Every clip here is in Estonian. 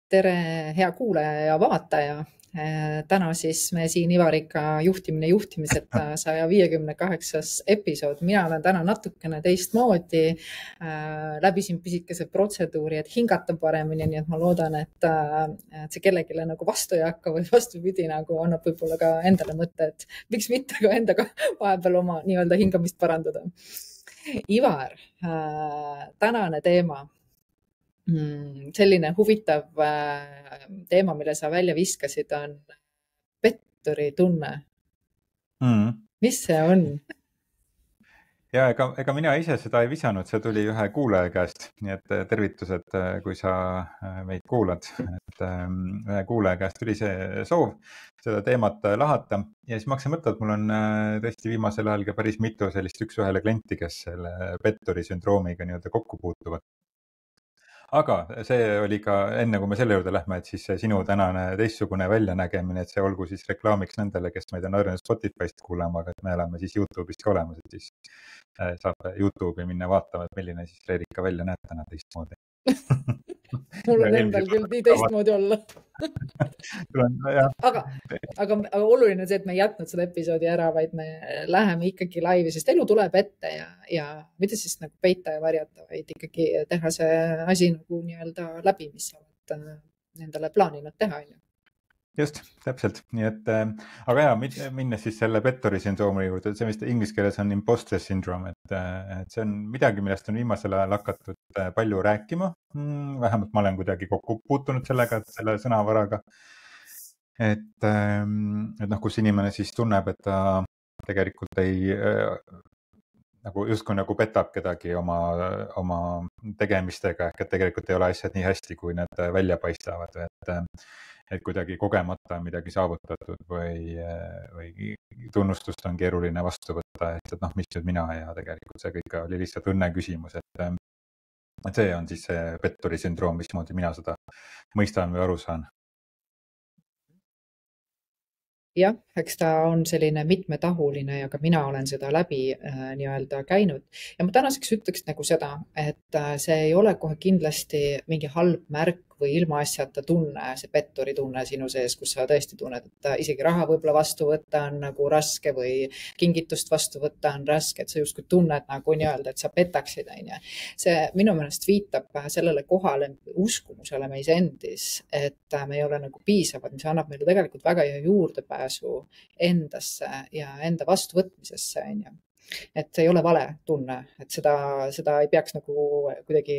Tere, hea kuulaja ja vaataja. Täna siis me siin Ivariga juhtimiseta 158. episood. Mina olen täna natukene teistmoodi. Läbisin pisikese protseduuri, et hingata paremini, nii et ma loodan, et see kellelegi nagu vastu ei hakka või vastupidi nagu annab võib-olla ka endale mõtte, et miks mitte ka endaga vahepeal oma nii-öelda hingamist parandada. Ivar, tänane teema. Selline huvitav teema, mille sa välja viskasid, on petturi tunne. Mis see on? Ja ega mina ise seda ei visanud, see tuli ühe kuulaja käest, nii et tervitused, kui sa meid kuulad. Et ühe kuulaja käest tuli see soov seda teemat lahata ja siis ma hakkasin mõtlema, et mul on tõesti viimasel ajal ka päris mitu sellist üks-ühele klienti, kes selle petturi sündroomiga nii-öelda kokku puutuvad. Aga see oli ka enne, kui me selle juurde lähme, et siis sinu tänane teistsugune väljanägemine, et see olgu siis reklaamiks nendele, kes meid on harjunud Spotify'st kuulama, aga et me oleme siis YouTube'ist ka olemas, et siis saab YouTube'i minna vaatama, et milline siis Reerika välja näeb täna teistmoodi. Mul on endal küll nii teistmoodi olla. aga oluline on see, et me ei jätnud seda episoodi ära, vaid me läheme ikkagi laivi, sest elu tuleb ette ja mitte siis nagu peita ja varjata, vaid ikkagi teha see asi nagu nii-öelda läbi, mis sa oled nendele plaaninud teha. Just, täpselt. Nii et, aga minnes siis selle petturi sündroomi juurde, see vist inglise keeles on imposter syndrome, et see on midagi, millest on viimasel ajal hakatud palju rääkima. Vähemalt ma olen kuidagi kokku puutunud sellega, selle sõnavaraga. Et kus inimene siis tunneb, et ta tegelikult ei justkui nagu petab kedagi oma tegemistega, et tegelikult ei ole asjad nii hästi, kui need välja paistavad. Et kuidagi kogemata midagi saavutatud või tunnustust on keeruline vastu võtta, et mis nüüd mina ja tegelikult see kõik oli lihtsalt õnne küsimus, et see on siis see petturi sündroom, mismoodi mina seda mõistan või aru saan. Jah, eks ta on selline mitmetahuline ja ka mina olen seda läbi nii-öelda käinud ja ma tänaseks ütleks nagu seda, et see ei ole kohe kindlasti mingi halb märk või ilmaasjata tunne, see petturi tunne sinu sees, kus sa tõesti tunned, et isegi raha võib-olla vastu võtta on nagu raske või kingitust vastu võtta on raske, et sa justkui tunned nagu nii-öelda, et sa petaksid. See minu meelest viitab sellele kohale uskumusele meis endis, et me ei ole nagu piisavad, mis annab meile tegelikult väga hea juurdepääsu endasse ja enda vastuvõtmisesse. Et see ei ole vale tunne, et seda ei peaks nagu kuidagi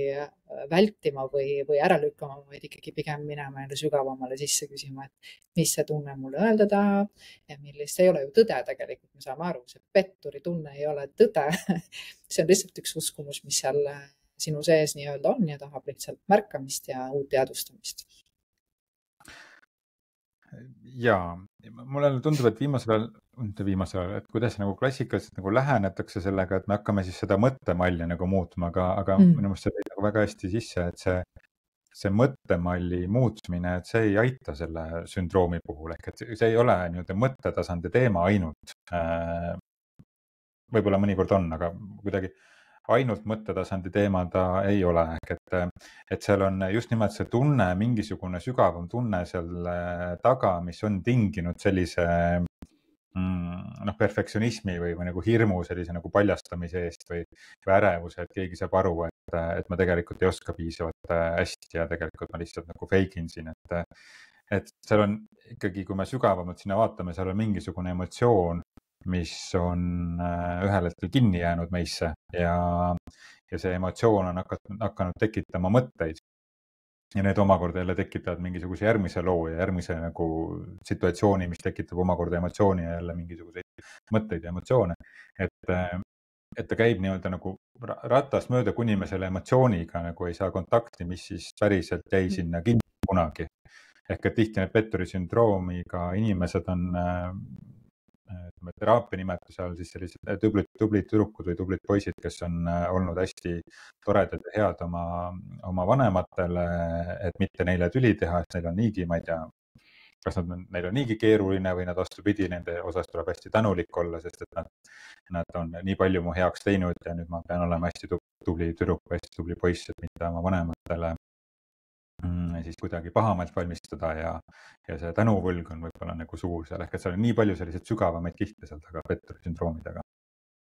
vältima või ära lükkama, vaid ikkagi pigem minema sügavamale sisse küsima, et mis see tunne mulle öelda tahab ja millist, see ei ole ju tõde tegelikult, me saame aru, see petturi tunne ei ole tõde. See on lihtsalt üks uskumus, mis seal sinu sees nii-öelda on ja tahab lihtsalt märkamist ja uut teadvustamist. Jaa, mulle tundub, et viimasel ajal, et kuidas nagu klassikaliselt nagu lähenetakse sellega, et me hakkame siis seda mõttemalli nagu muutma, aga minu meelest see nagu väga hästi sisse, et see mõttemalli muutmine, et see ei aita selle sündroomi puhul, ehk et see ei ole nii-öelda mõttetasandi teema ainult. Võib-olla mõnikord on, aga kuidagi ainult mõttetasandi teema ta ei ole, et seal on just nimelt see tunne, mingisugune sügavam tunne seal taga, mis on tinginud sellise perfektsionismi või nagu hirmu sellise nagu paljastamise eest või ärevuse, et keegi saab aru, et ma tegelikult ei oska piisavalt hästi ja tegelikult ma lihtsalt nagu feigin siin, et seal on ikkagi, kui me sügavamalt sinna vaatame, seal on mingisugune emotsioon, mis on ühel hetkel kinni jäänud meisse ja see emotsioon on hakanud tekitama mõtteid ja need omakorda jälle tekitavad mingisuguse järgmise loo ja järgmise nagu situatsiooni, mis tekitab omakorda emotsiooni ja jälle mingisuguseid mõtteid ja emotsioone, et ta käib nii-öelda nagu ratast mööda, kuni me selle emotsiooniga nagu ei saa kontakti, mis siis päriselt jäi sinna kinni kunagi. Ehk et tihti need petturi sündroomiga inimesed on teraapia nimetuse all siis sellised tublid tüdrukud või tublid poisid, kes on olnud hästi toredad ja head oma vanematele, et mitte neile tüli teha, et neil on niigi, ma ei tea, kas neil on niigi keeruline või nad vastupidi, nende osas tuleb hästi tänulik olla, sest et nad on nii palju mu heaks teinud ja nüüd ma pean olema hästi tubli tüdruk või hästi tubli poiss, et mitte oma vanematele siis kuidagi pahamalt valmistada ja see tänuvõlg on võib-olla nagu suur seal, ehk et seal on nii palju selliseid sügavamaid kihte seal taga petturi sündroomidega,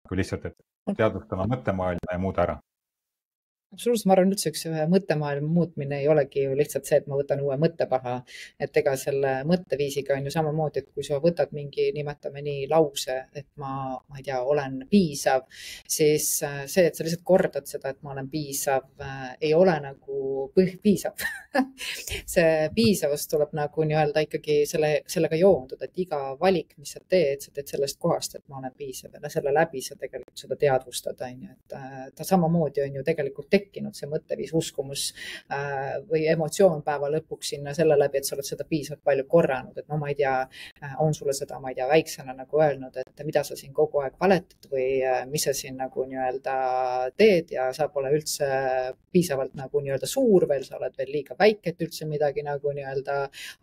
kui lihtsalt, et teadvustama mõttemaailma ja muuda ära. Absoluutselt, ma arvan üldse üks mõttemaailma muutmine ei olegi ju lihtsalt see, et ma võtan uue mõttepaha, et ega selle mõtteviisiga on ju samamoodi, et kui sa võtad mingi, nimetame nii lause, et ma ei tea, olen piisav, siis see, et sa lihtsalt kordad seda, et ma olen piisav, ei ole nagu piisav. See piisavus tuleb nagu nii-öelda ikkagi sellega joonduda, et iga valik, mis sa teed sellest kohast, et ma olen piisav ja selle läbi sa tegelikult seda teadvustad, on ju, et ta samamoodi on ju tegelikult tekkinud see mõtteviis, uskumus või emotsioon päeva lõpuks sinna selle läbi, et sa oled seda piisavalt palju korranud, et no ma ei tea, on sulle seda, ma ei tea, väiksena nagu öelnud, et mida sa siin kogu aeg valetad või mis sa siin nagu nii-öelda teed ja sa pole üldse piisavalt nagu nii-öelda suur veel, sa oled veel liiga väike, et üldse midagi nagu nii-öelda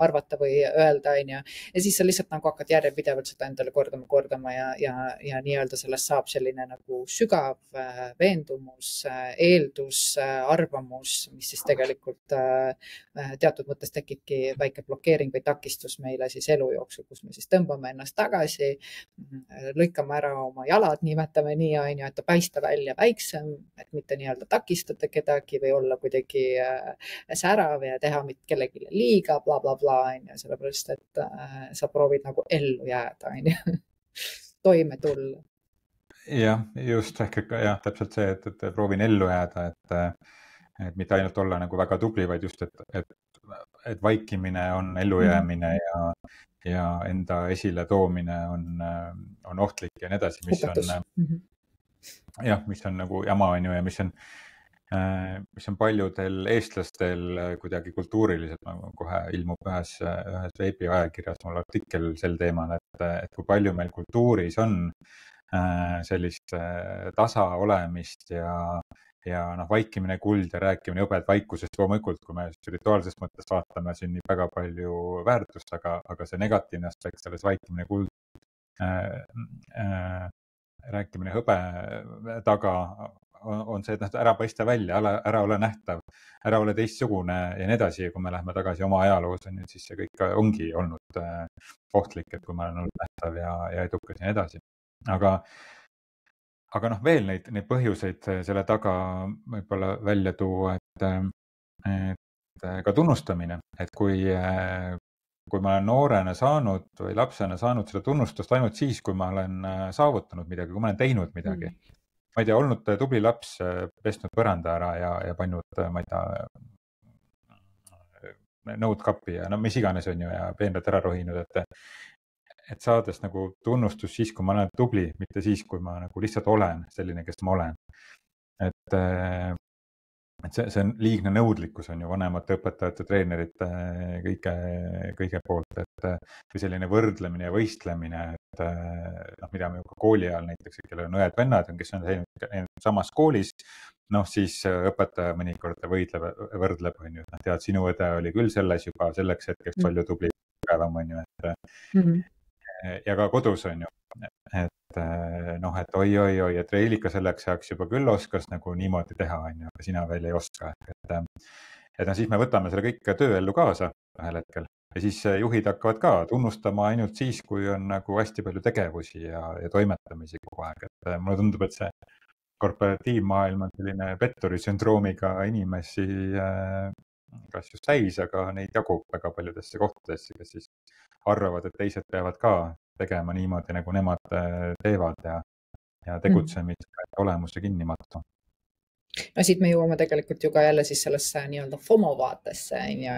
arvata või öelda, on ju. Ja siis sa lihtsalt nagu hakkad järjepidevalt seda endale kordama ja nii-öelda sellest saab selline nagu sügav veendumus, eeldus, arvamus, mis siis tegelikult teatud mõttes tekibki väike blokeering või takistus meile siis elu jooksul, kus me siis tõmbame ennast tagasi, lõikame ära oma jalad, nimetame nii, on ju, et paista välja väiksem, et mitte nii-öelda takistada kedagi või olla kuidagi särav ja teha kellelegi liiga, blablabla, on ju, sellepärast, et sa proovid nagu ellu jääda, on ju, toime tulla. Jah, just ehk jah, täpselt see, et proovin ellu jääda, et mitte ainult olla nagu väga tubli, vaid just, et vaikimine on ellujäämine ja enda esile toomine on ohtlik ja nii edasi, mis on nagu jama, on ju, ja mis on paljudel eestlastel kuidagi kultuuriliselt, kohe ilmub ühes veebiajakirjas mul artikkel sel teemal, et kui palju meil kultuuris on sellist tasa olemist ja vaikimine kuld ja rääkimine hõbed vaikusest loomulikult, kui me spirituaalses mõttes vaatame, siin nii väga palju väärtust, aga see negatiivne aspekt selles vaikimine kuld, rääkimine hõbe taga on see, et ära paista välja, ära ole nähtav, ära ole teistsugune ja nii edasi. Ja kui me läheme tagasi oma ajaloos, siis see kõik ongi olnud ohtlik, et kui ma olen olnud nähtav ja edukas ja nii edasi. Aga veel neid põhjuseid selle taga võib-olla välja tuua, et ka tunnustamine, et kui ma olen noorena saanud või lapsena saanud seda tunnustust ainult siis, kui ma olen saavutanud midagi, kui ma olen teinud midagi. Ma ei tea, olnud tubli laps, pesnud põranda ära ja pannud, ma ei tea, nõudkappi ja no mis iganes on ju ja peenrad ära rohinud, et saades nagu tunnustus siis, kui ma olen tubli, mitte siis, kui ma nagu lihtsalt olen selline, kes ma olen. Et see on liigne nõudlikkus on ju vanemate õpetajate, treenerite, kõige poolt, et või selline võrdlemine ja võistlemine, et mida me kooli ajal näiteks, kellel on õed-vennad, kes on käinud samas koolis, siis õpetaja mõnikord võrdleb, on ju, tead, sinu õde oli küll juba selleks hetkeks palju tubli, tugevam, on ju, ja ka kodus on ju, et oi, et Reilika selleks ajaks juba küll oskas nagu niimoodi teha, on ju, aga sina veel ei oska. Et siis me võtame selle kõik tööellu kaasa ühel hetkel ja siis juhid hakkavad ka tunnustama ainult siis, kui on nagu hästi palju tegevusi ja toimetamisi kogu aeg. Et mulle tundub, et see korporatiivmaailm on selline petturi sündroomiga inimesi kas just täis, aga neid jagub väga paljudesse kohtadesse, kes siis arvavad, et teised peavad ka tegema niimoodi, nagu nemad teevad ja tegutsemise olemuse kinni matma. No siit me jõuame tegelikult ju ka jälle siis sellesse nii-öelda FOMO vaatesse, on ju,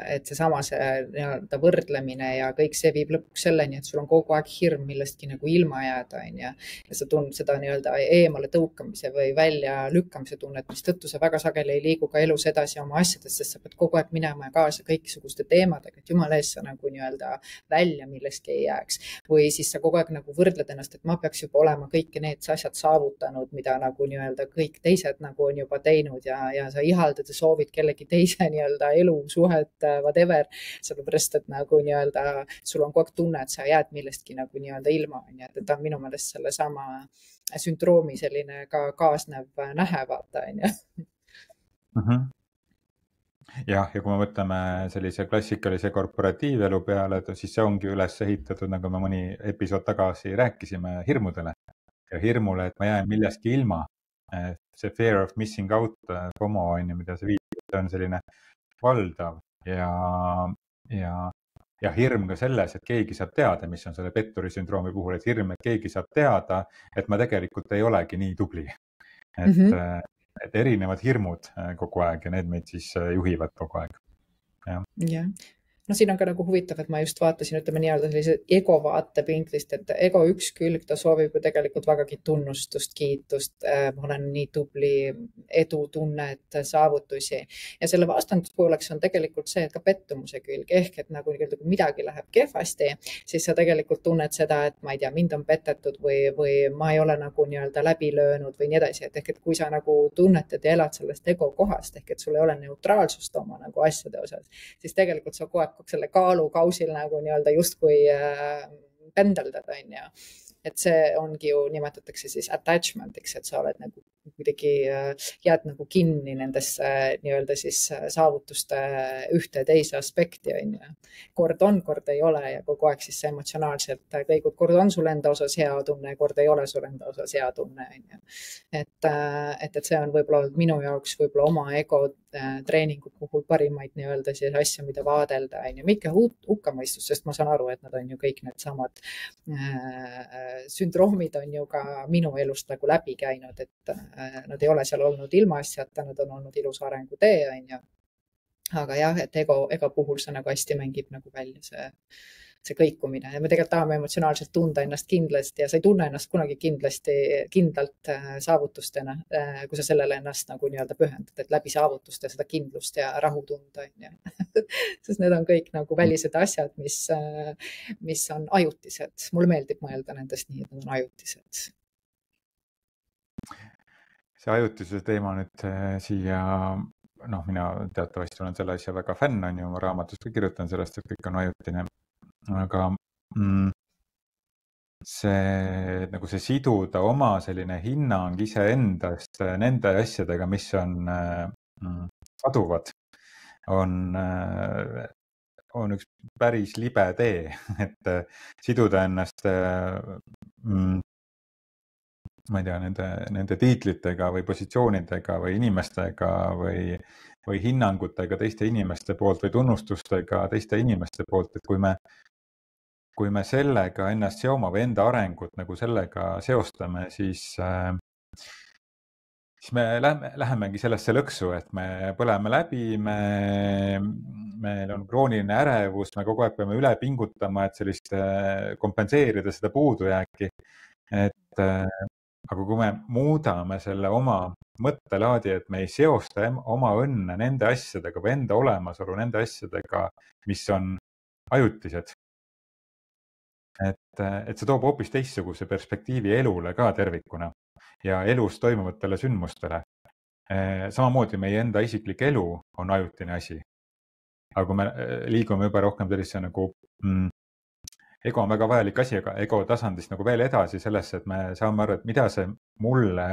et seesama nii-öelda võrdlemine ja kõik see viib lõpuks selleni, et sul on kogu aeg hirm millestki nagu ilma jääda, on ju. Ja sa tunned seda nii-öelda eemale tõukamise või välja lükkamise tunnet, mis tõttu sa väga sageli ei liigu ka elus edasi oma asjadest, sest sa pead kogu aeg minema ja kaasa kõikisuguste teemadega, et jumala eest sa nagu nii-öelda välja millestki ei jääks. Või siis sa kogu aeg nagu võrdled ennast, et ma peaks juba olema kõik need asjad saavutanud, mida nagu nii-öelda kõik teised nagu on juba teinud ja sa ihaldad ja soovid kellegi teise nii-öelda elu, suhet, whatever, sellepärast, et nagu nii-öelda sul on kogu aeg tunne, et sa jääd millestki nagu nii-öelda ilma, et ta on minu meelest selle sama sündroomi selline ka kaasnev nähe, vaata, on ju. jah, ja kui me mõtleme sellise klassikalise korporatiivelu peale, siis see ongi üles ehitatud, nagu me mõni episood tagasi rääkisime, hirmudele ja hirmule, et ma jään millestki ilma. See fear of missing out, FOMO on ju, mida see viitab, see on selline valdav ja hirm ka selles, et keegi saab teada, mis on selle petturi sündroomi puhul, et hirm, et keegi saab teada, et ma tegelikult ei olegi nii tubli. Et erinevad hirmud kogu aeg ja need meid siis juhivad kogu aeg. jah. No siin on ka nagu huvitav, et ma just vaatasin, ütleme nii-öelda sellise ego vaatepinklist, et ego üks külg, ta soovib ju tegelikult vägagi tunnustust, kiitust, ma olen nii tubli, edutunnet, saavutusi ja selle vastanduspooleks on tegelikult see, et ka pettumuse külg ehk, et nagu kui midagi läheb kehvasti, siis sa tegelikult tunned seda, et ma ei tea, mind on petetud või ma ei ole nagu nii-öelda läbi löönud või nii edasi, et ehk, et kui sa nagu tunnetad ja elad sellest ego kohast ehk, et sul ei ole neutraalsust oma nagu asjade osas, siis tegelikult sa kogu aeg selle kaalukausil nagu nii-öelda justkui pendeldad, on ju. Et see ongi ju, nimetatakse siis attachment'iks, et sa oled nagu kuidagi jääd nagu kinni nendesse nii-öelda siis saavutuste ühte teise aspekti, on ju. Kord on, kord ei ole ja kogu aeg siis emotsionaalselt kõigub, kord on sul enda osas hea tunne, kord ei ole sul enda osas hea tunne, on ju. Et see on võib-olla olnud minu jaoks võib-olla oma ego treeningu puhul parimaid nii-öelda siis asju, mida vaadelda, on ju. Mitte hukkamõistus, sest ma saan aru, et nad on ju kõik need samad sündroomid on ju ka minu elust nagu läbi käinud, et nad ei ole seal olnud ilmaasjata, nad on olnud ilus arengutee, on ju. Aga jah, et ego puhul see nagu hästi mängib nagu välja see kõikumine ja me tegelikult tahame emotsionaalselt tunda ennast kindlasti ja sa ei tunne ennast kunagi kindlalt saavutustena, kui sa sellele ennast nagu nii-öelda pühendad, et läbi saavutuste seda kindlust ja rahu tunda, on ju. Sest need on kõik nagu välised asjad, mis on ajutised. Mulle meeldib mõelda nendest nii, et nad on ajutised. See ajutise teema nüüd siia, mina teatavasti olen selle asja väga fänn, on ju, ma raamatus ka kirjutan sellest, et kõik on ajutine. Aga see siduda oma selline hinnang iseendast nende asjadega, mis on kaduvad, on üks päris libe tee, et siduda ennast ma ei tea, nende tiitlitega või positsioonidega või inimestega või hinnangutega teiste inimeste poolt või tunnustustega teiste inimeste poolt, et kui me sellega ennast seoma või enda arengut nagu sellega seostame, siis me lähemegi sellesse lõksu, et me põleme läbi, meil on krooniline ärevus, me kogu aeg peame üle pingutama, et sellist kompenseerida seda puudujääki. Aga kui me muudame selle oma mõttelaadi, et me ei seosta oma õnne nende asjadega või enda olemasolu nende asjadega, mis on ajutised, et see toob hoopis teistsuguse perspektiivi elule ka tervikuna ja elus toimuvatele sündmustele. Samamoodi meie enda isiklik elu on ajutine asi. Aga kui me liigume juba rohkem sellise nagu ego on väga vajalik asi, aga ego tasandist nagu veel edasi sellesse, et me saame aru, et mida see mulle,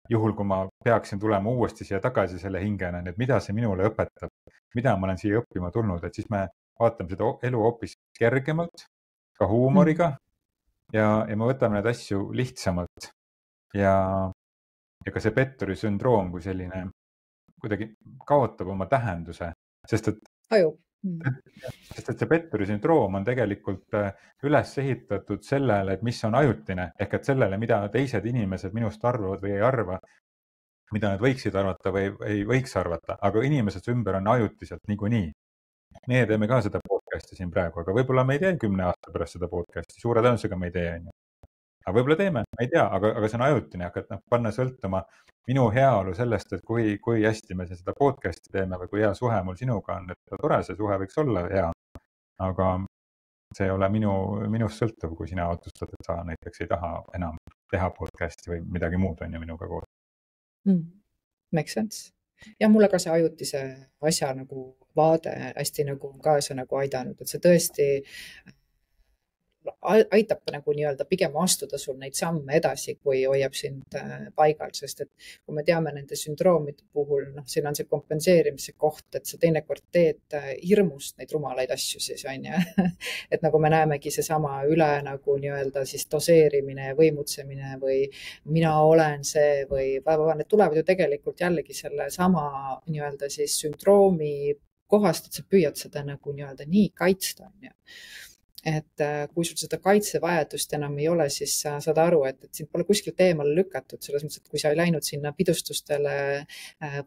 juhul kui ma peaksin tulema uuesti siia tagasi selle hingena, et mida see minule õpetab, mida ma olen siia õppima tulnud, et siis me vaatame seda elu hoopis kergemalt, ka huumoriga ja me võtame need asju lihtsamalt ja ka see petturi sündroom kui selline kuidagi kaotab oma tähenduse, sest et see petturi sündroom on tegelikult üles ehitatud sellele, et mis on ajutine, ehk et sellele, mida teised inimesed minust arvavad või ei arva, mida nad võiksid arvata või ei võiks arvata, aga inimesed ümber on ajutiselt niikuinii. Meie teeme ka seda podcasti siin praegu, aga võib-olla me ei tee 10 aasta pärast seda podcasti, suure tõenäosusega me ei tee, on ju. Aga võib-olla teeme, ma ei tea, aga see on ajutine, aga panna sõltuma minu heaolu sellest, et kui hästi me seda podcasti teeme või kui hea suhe mul sinuga on, et tore, see suhe võiks olla hea, aga see ei ole minust sõltuv, kui sina otsustad, et sa näiteks ei taha enam teha podcasti või midagi muud on ju minuga koos. Makes sense. Ja mulle ka see ajutise asja nagu vaade hästi nagu kaasa nagu aidanud, et see tõesti aitab nagu nii-öelda pigem astuda sul neid samme edasi, kui hoiab sind paigal, sest et kui me teame nende sündroomide puhul, noh, siin on see kompenseerimise koht, et sa teinekord teed hirmust neid rumalaid asju siis on ju. Et nagu me näemegi seesama üle nagu nii-öelda siis doseerimine ja võimutsemine või mina olen see või need tulevad ju tegelikult jällegi selle sama nii-öelda siis sündroomi kohast, et sa püüad seda nagu nii-öelda nii kaitsta, on ju. Et kui sul seda kaitsevajadust enam ei ole, siis sa saad aru, et sind pole kuskilt eemale lükatud, selles mõttes, et kui sa ei läinud sinna pidustustele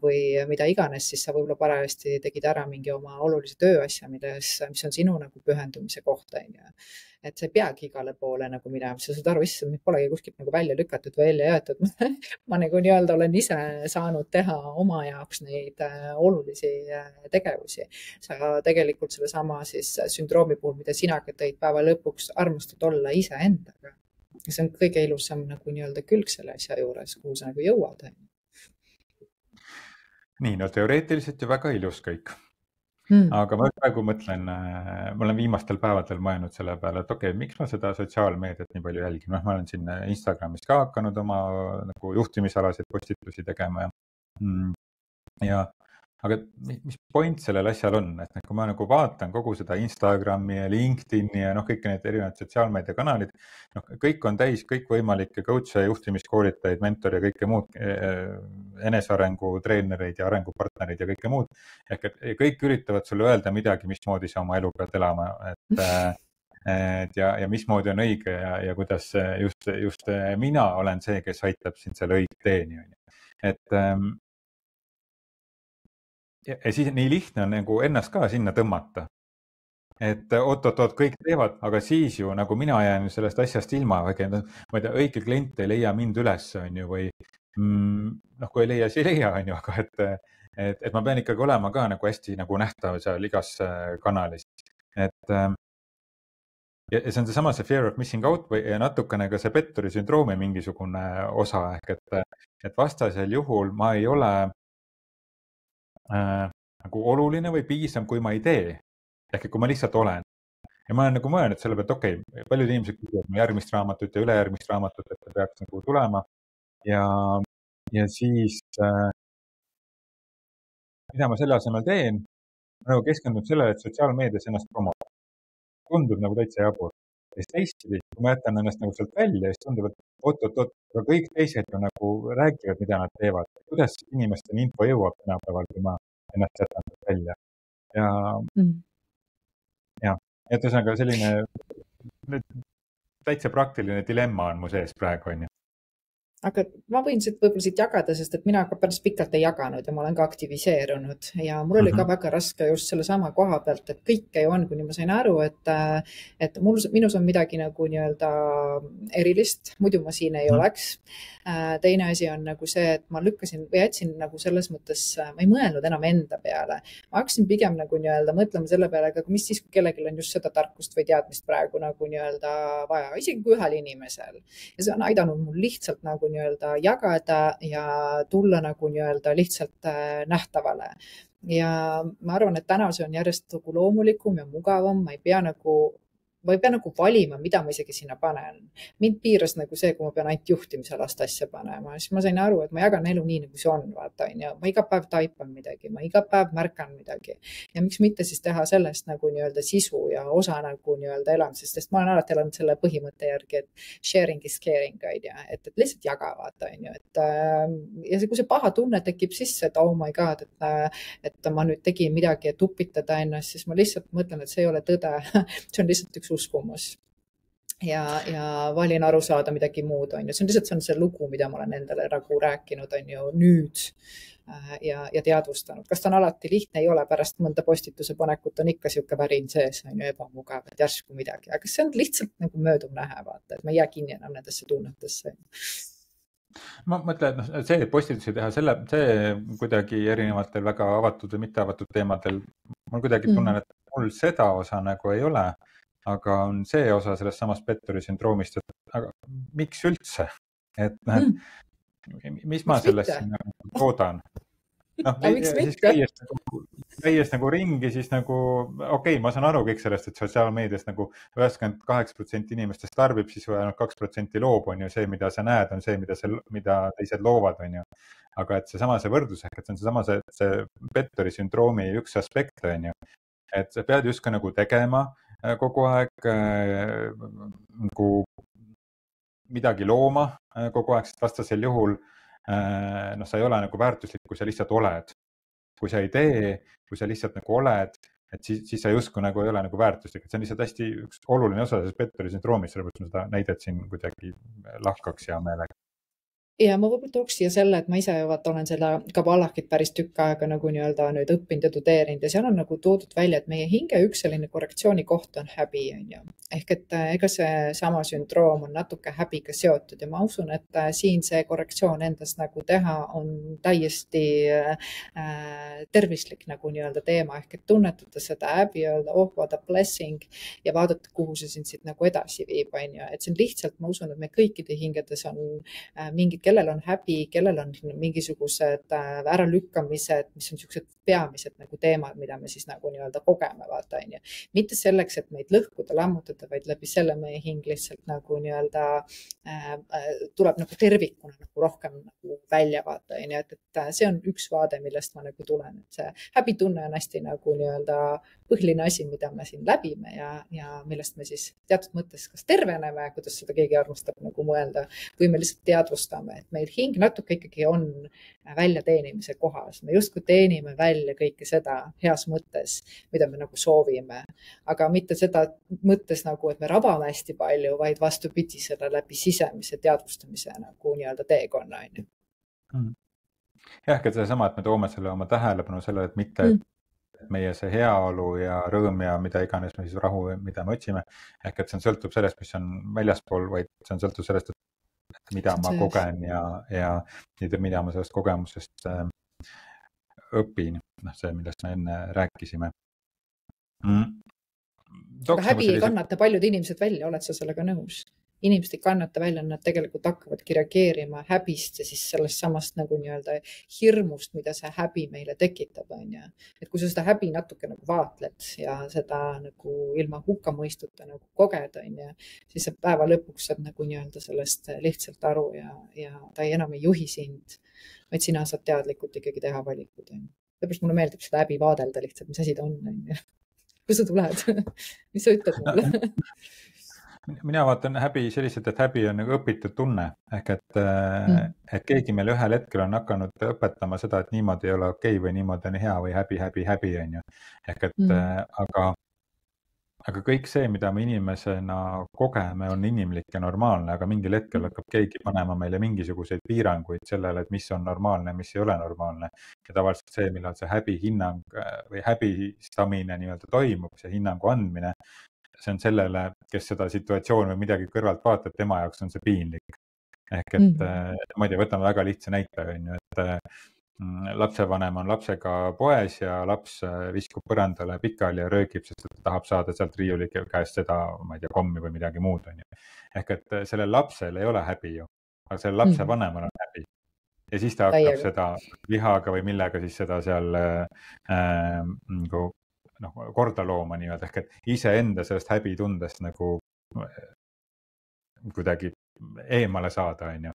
või mida iganes, siis sa võib-olla parajasti tegid ära mingi oma olulise tööasja, mis on sinu nagu pühendumise koht, on ju. Et sa ei peagi igale poole nagu minema, sa saad aru, issand, mind polegi kuskilt nagu välja lükatud või välja jäetud. Ma nagu nii-öelda olen ise saanud teha oma jaoks neid olulisi tegevusi. Sa tegelikult sellesama siis sündroomi puhul, mida sina ka tõid, päeva lõpuks armastad olla iseendaga. See on kõige ilusam nagu nii-öelda külg selle asja juures, kuhu sa nagu jõuad. Nii, no teoreetiliselt ju väga ilus kõik. Aga ma praegu mõtlen, ma olen viimastel päevadel mõelnud selle peale, et okei, miks ma seda sotsiaalmeediat nii palju jälgin. Ma olen siin Instagramis ka hakanud oma nagu juhtimisalaseid postitusi tegema aga mis point sellel asjal on, et kui ma nagu vaatan kogu seda Instagrami ja LinkedIni ja kõik need erinevad sotsiaalmeediakanalid, kõik on täis kõikvõimalikke coach'e, juhtimiskoolitajaid, mentori ja kõike muud, enesearengu treenereid ja arengupartnereid ja kõike muud. Ehk et kõik üritavad sulle öelda midagi, mismoodi sa oma elu pead elama, ja mismoodi on õige ja kuidas just mina olen see, kes aitab sind selle õige teeni. Ja siis nii lihtne on nagu ennast ka sinna tõmmata. Et oot, kõik teevad, aga siis ju nagu mina jään sellest asjast ilma, ma ei tea, õige klient ei leia mind üles, on ju, või kui ei leia, siis ei leia, on ju, aga et ma pean ikkagi olema ka nagu hästi nagu nähtav seal igas kanalis. Ja see on seesama see fear of missing out või natukene ka see petturi sündroomi mingisugune osa, ehk et vastasel juhul ma ei ole nagu oluline või piisav, kui ma ei tee. Ehk kui ma lihtsalt olen. Ja ma olen nagu mõelnud selle pealt, okei, paljud inimesed küsivad järgmist raamatut ja ülejärgmist raamatut, et peaks nagu tulema. Ja siis, mida ma selle asemel teen, ma nagu keskendun sellele, et sotsiaalmeedias ennast promoda. Tundub nagu täitsa jabur. Ja siis teistpidi, kui ma jätan ennast nagu sealt välja, siis tundub, et oot, aga kõik teised ju nagu räägivad, mida nad teevad. Kuidas inimesteni info jõuab tänapäeval, kui ma ennast jätan välja. Ja et ühesõnaga selline täitsa praktiline dilemma on mu sees praegu, on ju. Aga ma võin võib-olla siit jagada, sest et mina ka päris pikalt ei jaganud ja ma olen ka aktiviseerunud ja mul oli ka väga raske just selle sama koha pealt, et kõike ju on, kuni ma sain aru, et minus on midagi nagu nii-öelda erilist, muidu ma siin ei oleks. Teine asi on nagu see, et ma lükkasin või jätsin nagu selles mõttes, ma ei mõelnud enam enda peale. Ma hakkasin pigem nagu nii-öelda mõtlema selle peale, aga mis siis, kui kellelgi on just seda tarkust või teadmist praegu nagu nii-öelda vaja, isegi kui ühel inimesel. Ja see on aidanud mul lihtsalt nagu nii-öelda jagada ja tulla nagu nii-öelda lihtsalt nähtavale. Ja ma arvan, et täna see on järjest nagu loomulikum ja mugavam, ma ei pea nagu valima, mida ma isegi sinna panen. Mind piiras nagu see, kui ma pean ainult juhtimisalast asja panema. Siis ma sain aru, et ma jagan elu nii, nagu see on, vaata, on ju. Ma iga päev taipan midagi, ma iga päev märkan midagi. Ja miks mitte siis teha sellest nagu nii-öelda sisu ja osa nagu nii-öelda elamisest, sest ma olen alati elanud selle põhimõtte järgi, et sharing is caring, et lihtsalt jaga, vaata, on ju. Ja kui see paha tunne tekib sisse, et oh my god, et ma nüüd tegin midagi, et upitada ennast, siis ma lihtsalt mõtlen, et see ei ole tõde. See on lihtsalt üks uskumus ja valin aru saada midagi muud, on ju. See on lihtsalt see lugu, mida ma olen endale nagu rääkinud, on ju, nüüd ja teadvustanud. Kas ta on alati lihtne? Ei ole, pärast mõnda postituse panekut on ikka siuke värin sees, on ju, ebamugav, et järsku midagi, aga see on lihtsalt nagu mööduv nähe, vaata, et ma ei jää kinni enam nendesse tunnetesse. Ma mõtlen, et see postitusi teha, see kuidagi erinevatel väga avatud või mitte avatud teemadel, ma kuidagi tunnen, et mul seda osa nagu ei ole. Aga on see osa sellest samast petturi sündroomist, et aga miks üldse? Et mis ma sellest toodan? Miks mitte? käies nagu ringi, siis nagu okei, ma saan aru kõik sellest, et sotsiaalmeedias nagu 98% inimestest tarbib, siis ainult 2% loob, on ju see, mida sa näed, on see, mida teised loovad, on ju. aga et see võrdlus ehk, et see on seesama see Petteri sündroomi üks aspekt, on ju. Et sa pead justkui nagu tegema kogu aeg nagu midagi looma kogu aeg, sest vastasel juhul sa ei ole nagu väärtuslik, kui sa lihtsalt oled. Kui sa ei tee, kui sa lihtsalt nagu oled, et siis sa justkui nagu ei ole nagu väärtuslik, et see on lihtsalt hästi üks oluline osa sellest Petteri sündroomist, sellepärast ma seda näidet siin kuidagi lahkaks hea meelega. Ja ma võib-olla tooks siia selle, et ma ise olen seda Kabbalahit päris tükk aega nagu nii-öelda nüüd õppinud ja tudeerinud ja seal on nagu toodud välja, et meie hinge üks selline korrektsiooni koht on häbi, on ju. Ehk et ega see sama sündroom on natuke häbiga seotud ja ma usun, et siin see korrektsioon endas nagu teha on täiesti tervislik nagu nii-öelda teema, ehk et tunnetada seda häbi, öelda oh, what a blessing ja vaadata, kuhu see sind siit nagu edasi viib, on ju. Et see on lihtsalt, ma usun, et me kõikide hingedes on mingid kellel on häbi, kellel on mingisugused äralükkamised, mis on niisugused peamised nagu teemad, mida me siis nagu nii-öelda kogeme, vaata, on ju. Mitte selleks, et meid lõhkuda, lammutada, vaid läbi selle meie hing lihtsalt nagu nii-öelda tuleb nagu tervikuna nagu rohkem nagu välja, vaata, on ju. Et see on üks vaade, millest ma nagu tulen. Et see häbitunne on hästi nagu nii-öelda põhiline asi, mida me siin läbime ja millest me siis teatud mõttes kas terveneme, kuidas seda keegi armastab nagu mõelda, või me lihtsalt teadvustame, et meil hing natuke ikkagi on väljateenimise kohas. Me justkui teenime välja kõike seda heas mõttes, mida me nagu soovime, aga mitte seda mõttes nagu, et me rabame hästi palju, vaid vastupidi selle läbi sisemise teadvustamise nagu nii-öelda teekonna, on ju. Jah, et seesama, et me toome selle oma tähelepanu sellele, et mitte meie see heaolu ja rõõm ja mida iganes me siis rahu, mida me otsime, ehk et see sõltub sellest, mis on väljaspool, vaid see on sõltub sellest, et mida ma kogen ja mida ma sellest kogemusest õpin. See, millest me enne rääkisime. Aga häbi ei kannata paljud inimesed välja, oled sa sellega nõus? Inimesed ei kannata välja, nad tegelikult hakkavadki reageerima häbist ja siis sellest samast nagu nii-öelda hirmust, mida see häbi meile tekitab, on ju. Et kui sa seda häbi natuke nagu vaatled ja seda nagu ilma hukkamõistuta nagu koged, on ju, siis sa päeva lõpuks saad nagu nii-öelda sellest lihtsalt aru ja ta enam ei juhi sind, vaid sina saad teadlikult ikkagi teha valikud, on ju. Lõpuks mulle meeldib seda häbi vaadelda lihtsalt, mis asi ta on ju. Kui sa tuled, mis sa ütled mulle? Mina vaatan häbi selliselt, et häbi on nagu õpitud tunne, ehk et keegi meil ühel hetkel on hakanud õpetama seda, et niimoodi ei ole okei või niimoodi on hea või häbi, on ju. Ehk et aga kõik see, mida me inimesena kogeme, on inimlik ja normaalne, aga mingil hetkel hakkab keegi panema meile mingisuguseid piiranguid sellele, et mis on normaalne, mis ei ole normaalne. Ja tavaliselt see, millal see häbihinnang või häbistamine nii-öelda toimub, see hinnangu andmine, see on sellele, kes seda situatsiooni või midagi kõrvalt vaatab, tema jaoks on see piinlik. Ehk et ma ei tea, võtame väga lihtsa näite, on ju, et lapsevanem on lapsega poes ja laps viskub põrandale pikali ja röögib, sest ta tahab saada sealt riiuli käest seda, ma ei tea, kommi või midagi muud, on ju. Ehk et sellel lapsel ei ole häbi ju, aga sellel lapsevanemal on häbi. Ja siis ta hakkab seda vihaga või millega siis seda seal nagu korda looma nii-öelda, ehk et iseenda sellest häbitundest nagu kuidagi eemale saada, on ju.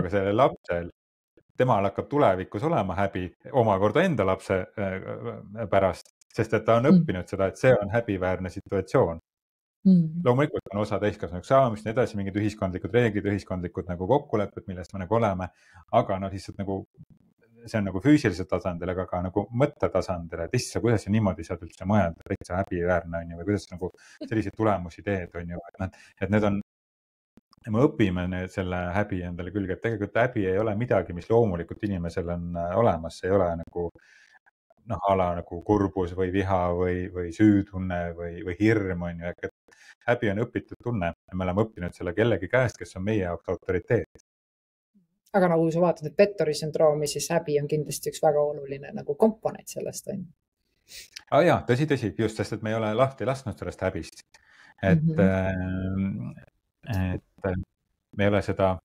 Aga sellel lapsel, temal hakkab tulevikus olema häbi omakorda enda lapse pärast, sest et ta on õppinud seda, et see on häbiväärne situatsioon. Loomulikult on osa täiskasvanuks saamist, nii edasi, mingid ühiskondlikud reeglid, ühiskondlikud nagu kokkulepped, millest me nagu oleme, aga lihtsalt nagu see on nagu füüsilisel tasandil, aga ka nagu mõttetasandil, et issa, kuidas sa niimoodi saad üldse mõelda, täitsa häbiväärne, on ju, või kuidas nagu selliseid tulemusi teed, on ju, et need on, me õpime selle häbi endale külge, et tegelikult häbi ei ole midagi, mis loomulikult inimesel on olemas, see ei ole nagu ala nagu kurbus või viha või süütunne või hirm, on ju, et häbi on õpitud tunne ja me oleme õppinud selle kellegi käest, kes on meie jaoks autoriteet. Aga nagu sa vaatad, et Petteri sündroomi, siis häbi on kindlasti üks väga oluline nagu komponent sellest, on ju. Jaa, tõsi, just, sest et me ei ole lahti lasknud sellest häbist. Et me ei ole seda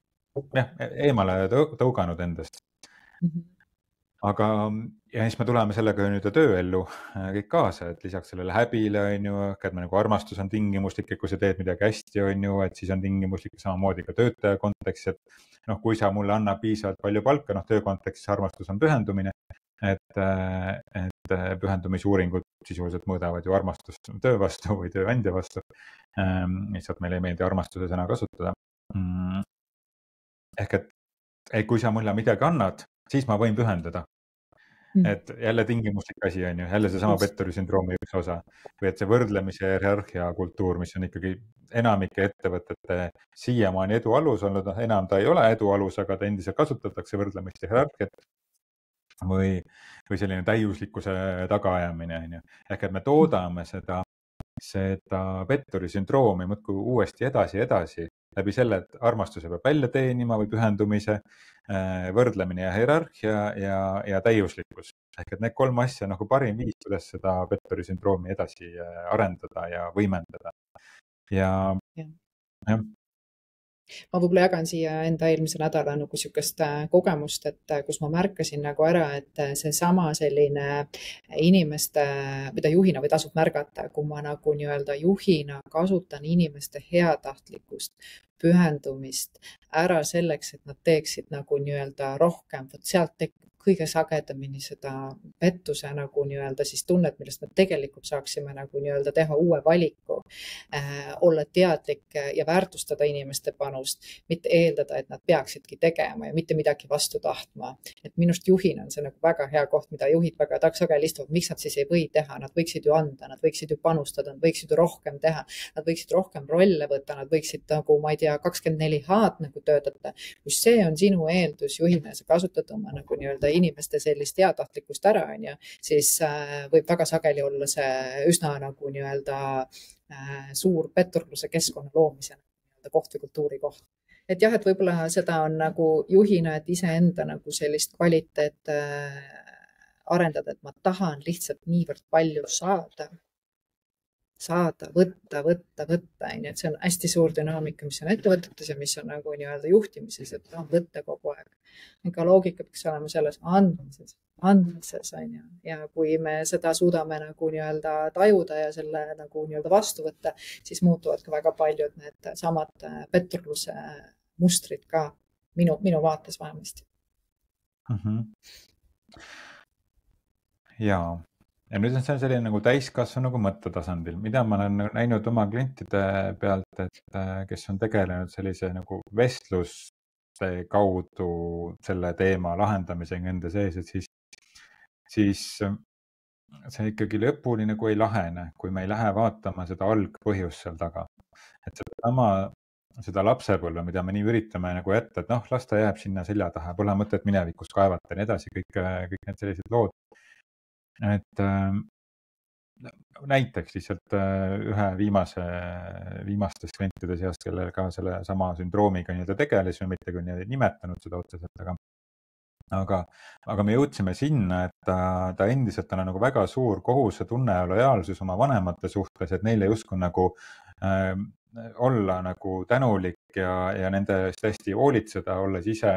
eemale tõuganud endast. aga ja siis me tuleme sellega nüüd tööellu kõik kaasa, et lisaks sellele häbile on ju, et me nagu armastus on tingimuslik, et kui sa teed midagi hästi, on ju, et siis on tingimuslik samamoodi ka töötaja kontekstis, et noh, kui sa mulle annad piisavalt palju palka, noh, töö kontekstis armastus on pühendumine, et pühendumisuuringud sisuliselt mõõdavad ju armastust töö vastu või tööandja vastu. Lihtsalt meile ei meeldi armastuse sõna kasutada. Ehk et kui sa mulle midagi annad, siis ma võin pühenduda. Et jälle tingimuslik asi on ju, jälle seesama petturi sündroomi üks osa. Või et see võrdlemise ja hierarhia kultuur, mis on ikkagi enamike ettevõtete siiamaani edu alus olnud, enam ta ei ole edu alus, aga ta endiselt kasutatakse võrdlemist ja hierarhiat. Või selline täiuslikkuse tagaajamine on ju. Ehk et me toodame seda petturi sündroomi muudkui uuesti edasi läbi selle, et armastuse peab välja teenima või pühendumise, võrdlemine ja hierarhia ja täiuslikkus. Ehk et need 3 asja on nagu parim viis, kuidas seda petturi sündroomi edasi arendada ja võimendada. Ja. Ma võib-olla jagan siia enda eelmise nädala nagu sükest kogemust, et kus ma märkasin nagu ära, et seesama selline inimeste, mida juhina või tasub märgata, kui ma nagu nii-öelda juhina kasutan inimeste heatahtlikkust, pühendumist ära selleks, et nad teeksid nagu nii-öelda rohkem, vot sealt tekib kõige sagedamini seda pettuse nagu nii-öelda siis tunnet, millest me tegelikult saaksime nagu nii-öelda teha uue valiku, olla teadlik ja väärtustada inimeste panust, mitte eeldada, et nad peaksidki tegema ja mitte midagi vastu tahtma. Et minust juhina on see nagu väga hea koht, mida juhid väga sageli istuvad, miks nad siis ei või teha, nad võiksid ju anda, nad võiksid ju panustada, nad võiksid ju rohkem teha, nad võiksid rohkem rolle võtta, nad võiksid nagu, ma ei tea, 24H nagu töötada. Kui see on sinu eeldus juhina, sa kasutad oma nagu nii-öelda inimeste sellist heatahtlikkust ära, on ju, siis võib väga sageli olla see üsna nagu nii-öelda suur petturluse keskkonna loomise koht või kultuuri koht. Et jah, et võib-olla seda on nagu juhina, et iseenda nagu sellist kvaliteet arendada, et ma tahan lihtsalt niivõrd palju saada, võtta, et see on hästi suur dünaamika, mis on ettevõtetes ja mis on nagu nii-öelda juhtimises, et võtta kogu aeg. Ega loogika peaks olema selles andmises on ju. Ja kui me seda suudame nagu nii-öelda tajuda ja selle nagu nii-öelda vastu võtta, siis muutuvad ka väga paljud need samad petturluse mustrid ka minu vaates vähemasti. Jaa. Ja nüüd on see selline nagu täiskasvanu nagu mõttetasandil, mida ma olen näinud oma klientide pealt, et kes on tegelenud sellise nagu vestluste kaudu selle teema lahendamisega enda sees, et siis see ikkagi lõpuni nagu ei lahene, kui me ei lähe vaatama seda algpõhjust seal taga. Et seda lapsepõlve, mida me nii üritame nagu jätta, et noh, las ta jääb sinna selja taha, pole mõtet minevikus kaevata ja nii edasi, kõik need sellised lood. Et näiteks lihtsalt ühe viimastest klientide seast, kellel ka selle sama sündroomiga nii-öelda tegelesime, mitte küll nimetanud seda otseselt, aga me jõudsime sinna, et ta endiselt on nagu väga suur kohusetunne ja lojaalsus oma vanemate suhtes, et neile justkui nagu olla nagu tänulik ja nende eest hästi hoolitseda, olles ise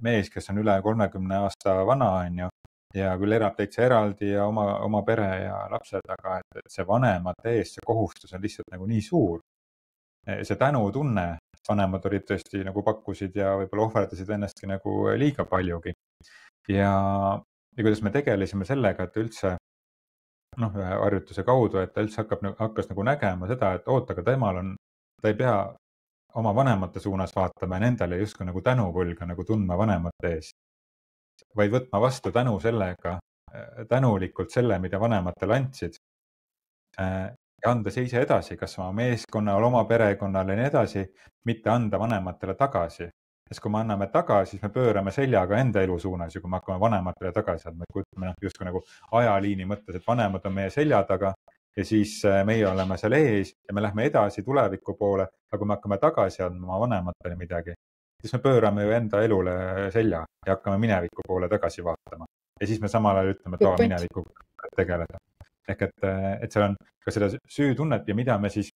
mees, kes on üle 30 aasta vana, on ju, ja küll elab täitsa eraldi ja oma pere ja lapsed, aga et see vanemate ees, see kohustus on lihtsalt nagu nii suur. See tänutunne, vanemad olid tõesti nagu pakkusid ja võib-olla ohverdasid ennastki nagu liiga paljugi. Ja kuidas me tegelesime sellega, et üldse ühe harjutuse kaudu, et ta üldse hakkas nagu nägema seda, et aga ta ei pea oma vanemate suunas vaatama ja nendele justkui nagu tänuvõlga nagu tundma vanemate ees, vaid võtma vastu tänulikult selle, mida vanematele andsid ja anda see ise edasi, kas oma meeskonnale, oma perekonnale ja nii edasi, mitte anda vanematele tagasi. Sest kui me anname tagasi, siis me pöörame seljaga enda elu suunas ja kui me hakkame vanematele tagasi andma, et kujutame justkui nagu ajaliini mõttes, et vanemad on meie selja taga ja siis meie oleme seal ees ja me lähme edasi tuleviku poole, aga kui me hakkame tagasi andma oma vanematele midagi, siis me pöörame ju enda elule selja ja hakkame mineviku poole tagasi vaatama. Ja siis me samal ajal ütleme, et minevikuga tegeleda. Ehk et seal on ka seda süütunnet ja mida me siis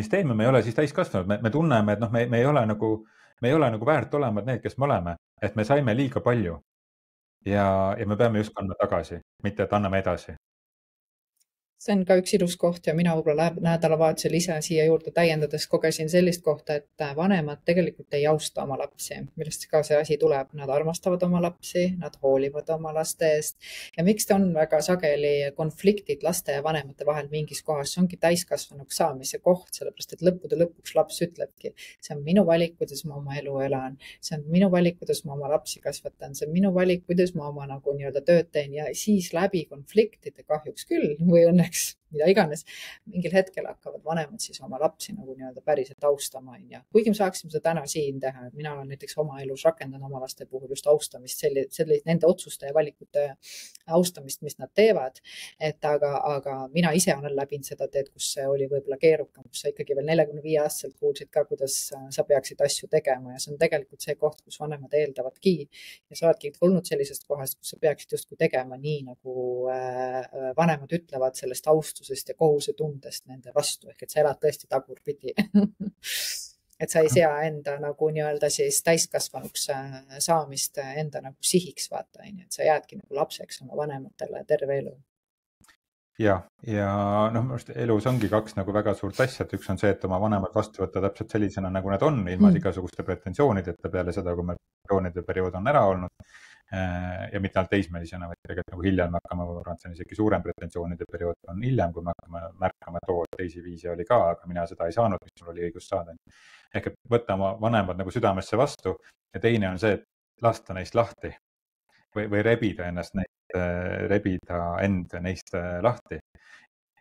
teeme, me ei ole siis täiskasvanud, me tunneme, et me ei ole nagu me ei ole nagu väärt olema need, kes me oleme, et me saime liiga palju ja me peame just kandma tagasi, mitte et anname edasi. See on ka üks ilus koht ja mina võib-olla nädalavahetusel ise siia juurde täiendades kogesin sellist kohta, et vanemad tegelikult ei austa oma lapsi, millest ka see asi tuleb. Nad armastavad oma lapsi, nad hoolivad oma laste eest ja miks ta on väga sageli konfliktid laste ja vanemate vahel mingis kohas, see ongi täiskasvanuks saamise koht, sellepärast et lõppude lõpuks laps ütlebki, see on minu valik, kuidas ma oma elu elan, see on minu valik, kuidas ma oma lapsi kasvatan, see on minu valik, kuidas ma oma nagu nii-öelda tööd teen ja siis läbi konfliktide kahjuks küll või õnneks mida iganes, mingil hetkel hakkavad vanemad siis oma lapsi nagu nii-öelda päriselt austama. Kuigi me saaksime seda täna siin teha, et mina olen näiteks oma elus rakendanud oma laste puhul just austamist, nende otsuste ja valikute austamist, mis nad teevad. Aga mina ise olen läbinud seda teed, kus see oli võib-olla keerukam, kus sa ikkagi veel 45-aastaselt kuulsid ka, kuidas sa peaksid asju tegema ja see on tegelikult see koht, kus vanemad eeldavadki ja sa oledki tulnud sellisest kohast, kus sa peaksid justkui tegema nii, nagu vanemad ütlevad sellest austusest ja kohusetundest nende vastu, ehk et sa elad tõesti tagurpidi. Et sa ei sea enda nagu nii-öelda siis täiskasvanuks saamist enda nagu sihiks, vaata, et sa jäädki nagu lapseks oma vanematele terve elu. Ja noh, elus ongi kaks nagu väga suurt asja, et üks on see, et oma vanemad vastu võtta täpselt sellisena, nagu nad on, ilma igasuguste pretensioonideta peale seda, kui meil pretensioonide periood on ära olnud. Ja mitte ainult teismelisena, vaid tegelikult nagu hiljem me hakkame, ma arvan, et see on isegi suurem pretensioonide periood on hiljem, kui me hakkame märkama, et teisi viisi oli ka, aga mina seda ei saanud, mis mul oli õigus saada. Ehk et võtta oma vanemad nagu südamesse vastu ja teine on see, et lasta neist lahti või rebida ennast rebida end neist lahti.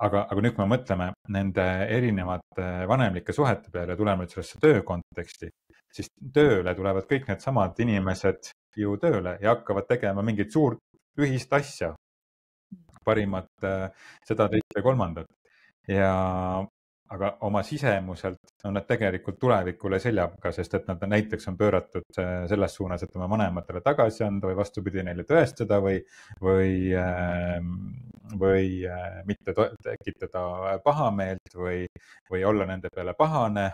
Aga nüüd, kui me mõtleme nende erinevate vanemlike suhete peale ja tuleme sellesse töö konteksti, siis tööle tulevad kõik need samad inimesed ju tööle ja hakkavad tegema mingit suurt ühist asja, parimat seda, teist ja kolmandat. Aga oma sisemuselt on nad tegelikult tulevikule seljaga, sest et nad näiteks on pööratud selles suunas, et oma vanematele tagasi anda või vastupidi neile tõestada või mitte tekitada pahameelt või olla nende peale pahane.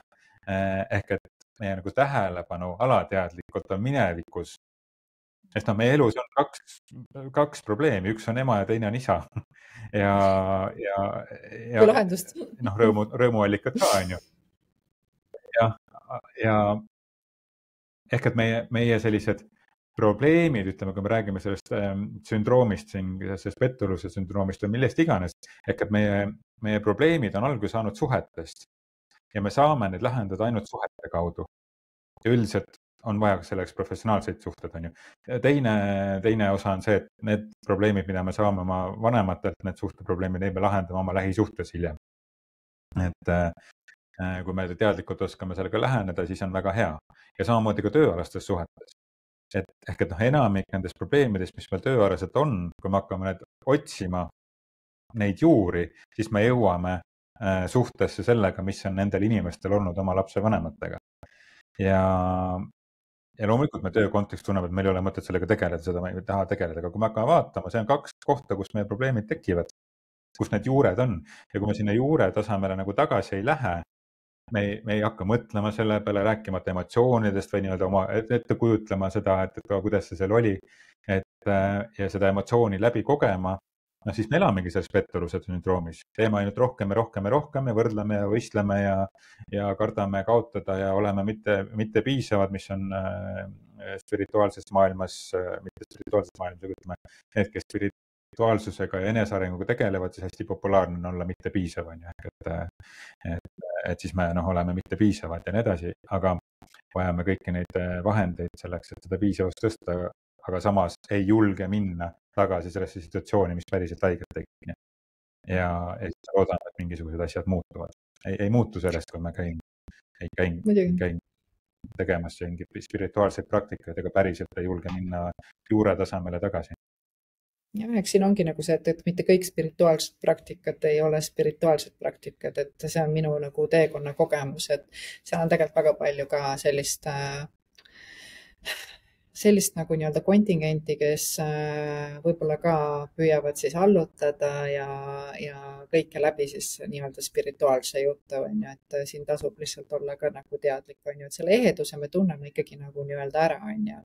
Ehk et meie nagu tähelepanu alateadlikult on minevikus. Sest meie elus on kaks probleemi, üks on ema ja teine on isa. Kui lahendust. Rõõmuallikad ka on ju. Ja ehk et meie sellised probleemid, ütleme, kui me räägime sellest sündroomist, sellest petturuse sündroomist või millest iganes, ehk et meie probleemid on alguse saanud suhetest ja me saame neid lahendada ainult suhete kaudu. Ja üldiselt on vaja selleks professionaalseid suhted, on ju. Teine osa on see, et need probleemid, mida me saame oma vanematelt, need suhteprobleemid, neid me lahendame oma lähisuhtes hiljem. Et kui me teadlikult oskame sellega läheneda, siis on väga hea. Ja samamoodi ka tööalastes suhetes. Ehk et enamik nendest probleemidest, mis meil tööalaselt on, kui me hakkame need otsima, neid juuri, siis me jõuame suhtesse sellega, mis on nendel inimestel olnud oma lapse vanematega. Ja loomulikult me töö kontekst tunneb, et meil ei ole mõtet sellega tegeleda, seda me ei taha tegeleda, aga kui me hakkame vaatama, see on kaks kohta, kus meie probleemid tekivad, kus need juured on. Ja kui me sinna juure tasemele nagu tagasi ei lähe, me ei hakka mõtlema selle peale, rääkimata emotsioonidest või nii-öelda oma ette kujutlema seda, et kuidas see seal oli, ja seda emotsiooni läbi kogema, no siis me elamegi selles petturuse sündroomis. Teeme ainult rohkem ja võrdleme ja võistleme ja kardame kaotada ja oleme mitte piisavad, mis on spirituaalses maailmas, ütleme, need, kes spirituaalsusega ja enesearenguga tegelevad, siis hästi populaarne on olla mitte piisav, on ju. Et siis me oleme mitte piisavad ja nii edasi, aga vajame kõiki neid vahendeid selleks, et seda piisavust tõsta, aga samas ei julge minna tagasi sellesse situatsiooni, mis päriselt haiget tegi. Ja siis loodame, et mingisugused asjad muutuvad. Ei muutu sellest, kui me käin tegemas spirituaalseid praktikaid, ega päriselt ei julge minna juure tasemele tagasi. Ja eks siin ongi nagu see, et mitte kõik spirituaalsed praktikad ei ole spirituaalsed praktikad, et see on minu nagu teekonna kogemus, et seal on tegelikult väga palju ka sellist sellist nagu nii-öelda kontingenti, kes võib-olla ka püüavad siis allutada ja kõike läbi siis nii-öelda spirituaalse jutu, on ju, et siin tasub lihtsalt olla ka nagu teadlik, on ju, et selle eheduse me tunneme ikkagi nagu nii-öelda ära, on ju.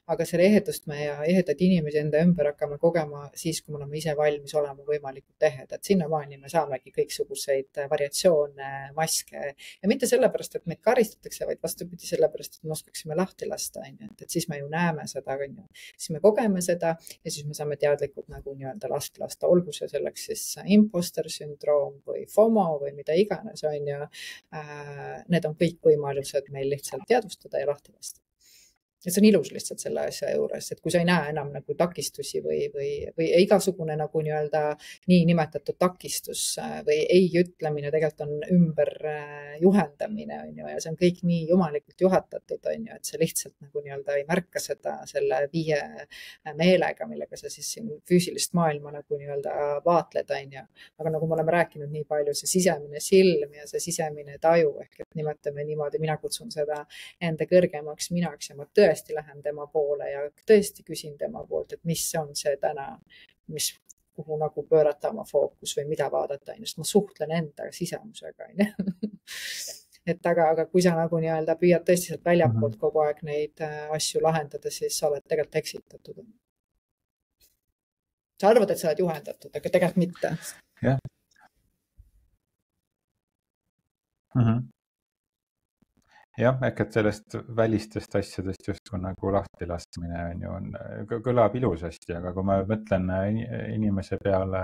Aga selle ehedust me ja ehedaid inimesi enda ümber hakkame kogema siis, kui me oleme ise valmis olema võimalikult ehedad. Sinnamaani me saamegi kõiksuguseid variatsioone, maske ja mitte sellepärast, et meid karistatakse, vaid vastupidi sellepärast, et me oskaksime lahti lasta, on ju, et siis me ju näeme seda, on ju, siis me kogeme seda ja siis me saame teadlikult nagu nii-öelda lasta, olgu see selleks siis imposter sündroom või FOMO või mida iganes, on ju. Need on kõik võimalused meil lihtsalt teadvustada ja lahti lasta. Ja see on ilus lihtsalt selle asja juures, et kui sa ei näe enam nagu takistusi või igasugune nagu nii-öelda niinimetatud takistus või ei ütlemine tegelikult on ümber juhendamine, on ju, ja see on kõik nii jumalikult juhatatud, on ju, et sa lihtsalt nagu nii-öelda ei märka seda selle viie meelega, millega sa siis siin füüsilist maailma nagu nii-öelda vaatled, on ju. Aga nagu me oleme rääkinud nii palju, see sisemine silm ja see sisemine taju, ehk et nimetame niimoodi, mina kutsun seda enda kõrgemaks minaks ja ma tõesti lähen tema poole ja tõesti küsin tema poolt, et mis on see täna, kuhu nagu pöörata oma fookus või mida vaadata, sest ma suhtlen enda sisemusega. Et aga kui sa nagu nii-öelda püüad tõesti sealt väljapoolt kogu aeg neid asju lahendada, siis sa oled tegelikult eksitatud. Sa arvad, et sa oled juhendatud, aga tegelikult mitte. Jah. Jah, ehk et sellest välistest asjadest justkui nagu lahti laskmine on ju, kõlab ilusasti, aga kui ma mõtlen inimese peale,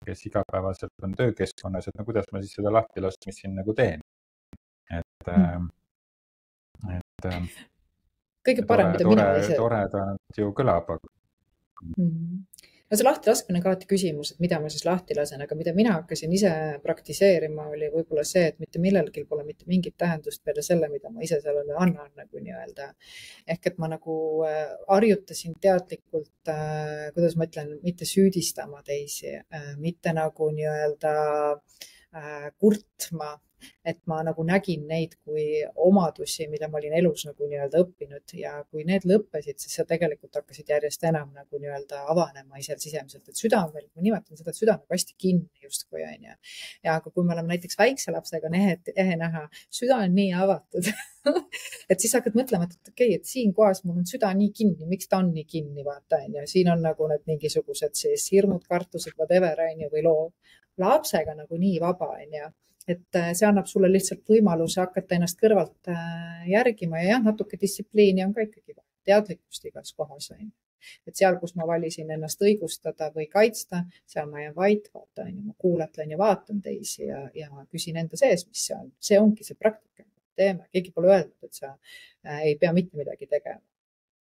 kes igapäevaselt on töökeskkonnas, et no kuidas ma siis seda lahti laskmist siin nagu teen. Kõige parem, mida mina ise... Toredalt ju kõlab. No see lahti laskmine on ka alati küsimus, et mida ma siis lahti lasen, aga mida mina hakkasin ise praktiseerima, oli võib-olla see, et mitte millelgi pole mitte mingit tähendust peale selle, mida ma ise sellele annan nagu nii-öelda. Ehk et ma nagu harjutasin teadlikult, kuidas ma ütlen, mitte süüdistama teisi, mitte nagu nii-öelda kurtma, et ma nagu nägin neid kui omadusi, mida ma olin elus nagu nii-öelda õppinud ja kui need lõppesid, siis sa tegelikult hakkasid järjest enam nagu nii-öelda avanema ise sisemiselt, et süda on veel, ma nimetan seda, et süda on nagu hästi kinni justkui on ju. Ja aga kui me oleme näiteks väikse lapsega ehe näha, süda on nii avatud, et siis hakkad mõtlema, et okei, et siin kohas mul on süda nii kinni, miks ta on nii kinni, vaata on ju, siin on nagu need mingisugused siis hirmud, kartused, whatever on ju, või lapsega nagu nii vaba on ju. Et see annab sulle lihtsalt võimaluse hakata ennast kõrvalt järgima ja jah, natuke distsipliini on ka ikkagi teadlikkust igas kohas. Et seal, kus ma valisin ennast õigustada või kaitsta, seal ma jään vait, vaata, ma kuulatlen ja vaatan teisi ja küsin enda sees, mis see on. See ongi see praktika, teeme. Keegi pole öeldud, et sa ei pea mitte midagi tegema.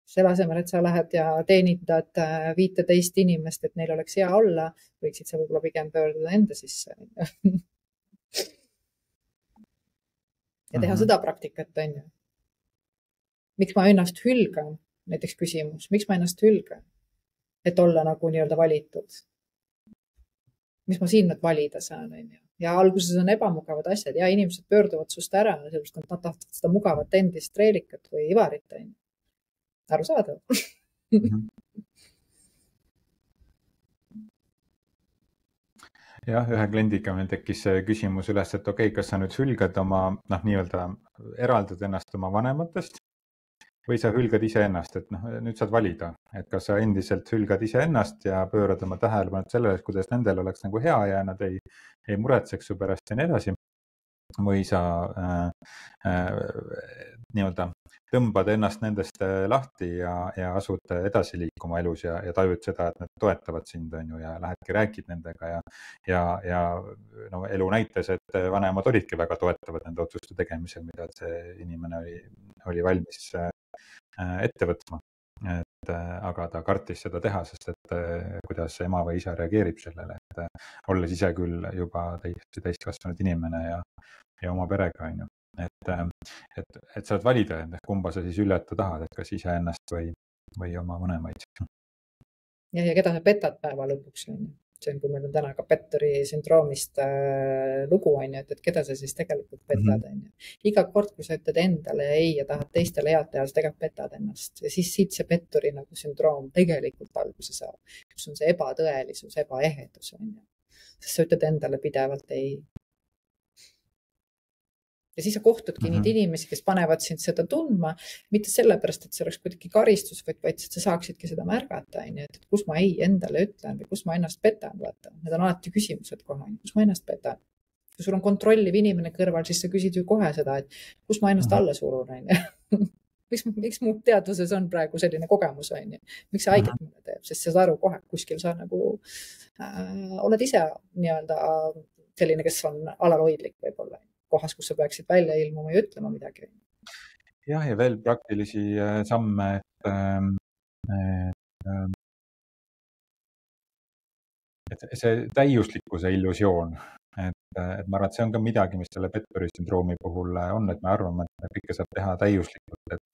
Selle asemel, et sa lähed ja teenindad 15 inimest, et neil oleks hea olla, võiksid sa võib-olla pigem pöörduda enda sisse. Ja teha seda praktikat, on ju. Miks ma ennast hülgan? Näiteks küsimus, miks ma ennast hülgan? Et olla nagu nii-öelda valitud. Mis ma siin nüüd valida saan, on ju. Ja alguses on ebamugavad asjad ja inimesed pöörduvad sust ära, sellepärast nad tahtavad seda mugavat endist treelikat või ivarit, on ju. Aru saada. Jah, ühe kliendiga meil tekkis küsimus üles, et okei, kas sa nüüd hülgad oma, nii-öelda eraldad ennast oma vanematest või sa hülgad iseennast, et nüüd saad valida, et kas sa endiselt hülgad iseennast ja pöörad oma tähelepanu sellele, kuidas nendel oleks nagu hea ja nad ei muretseks su pärast ja nii edasi. Või sa nii-öelda tõmbad ennast nendest lahti ja asud edasi liikuma elus ja tajud seda, et nad toetavad sind, on ju, ja lähedki räägid nendega ja no, elu näitas, et vanemad olidki väga toetavad nende otsuste tegemisel, mida see inimene oli valmis ette võtma. Aga ta kartis seda teha, sest et kuidas ema või isa reageerib sellele, et olles ise küll juba täiskasvanud inimene ja oma perega, on ju. Et saad valida, kumba sa siis üllata tahad, et kas iseennast või oma vanemaid. Ja keda sa petad päeva lõpuks, on ju. See on, kui meil on täna ka petturi sündroomist lugu, on ju, et keda sa siis tegelikult petad, on ju. Iga kord, kui sa ütled endale ei ja tahad teistele head teha, sa tegelikult petad ennast. Ja siis siit see petturi nagu sündroom tegelikult alguse saab, kus on see ebatõelisus, ebaehedus, on ju. Sest sa ütled endale pidevalt ei. Ja siis sa kohtudki neid inimesi, kes panevad sind seda tundma, mitte sellepärast, et see oleks kuidagi karistus, vaid et sa saaksidki seda märgata, et kus ma ei endale ütlen või kus ma ennast petan. Vaata. Need on alati küsimused kohe, kus ma ennast petan. Kui sul on kontrolliv inimene kõrval, siis sa küsid ju kohe seda, et kus ma ennast alla surun. Miks mu teadvuses on praegu selline kogemus, miks see haiget mulle teeb, sest sa saad aru kohe, kuskil sa nagu oled ise nii-öelda selline, kes on alalhoidlik võib-olla. Kohas, kus sa peaksid välja ilmuma ja ütlema midagi. Jah, ja veel praktilisi samme, et see täiuslikkuse illusioon, et ma arvan, et see on ka midagi, mis selle petturi sündroomi puhul on, et me arvame, et kõike saab teha täiuslikult, et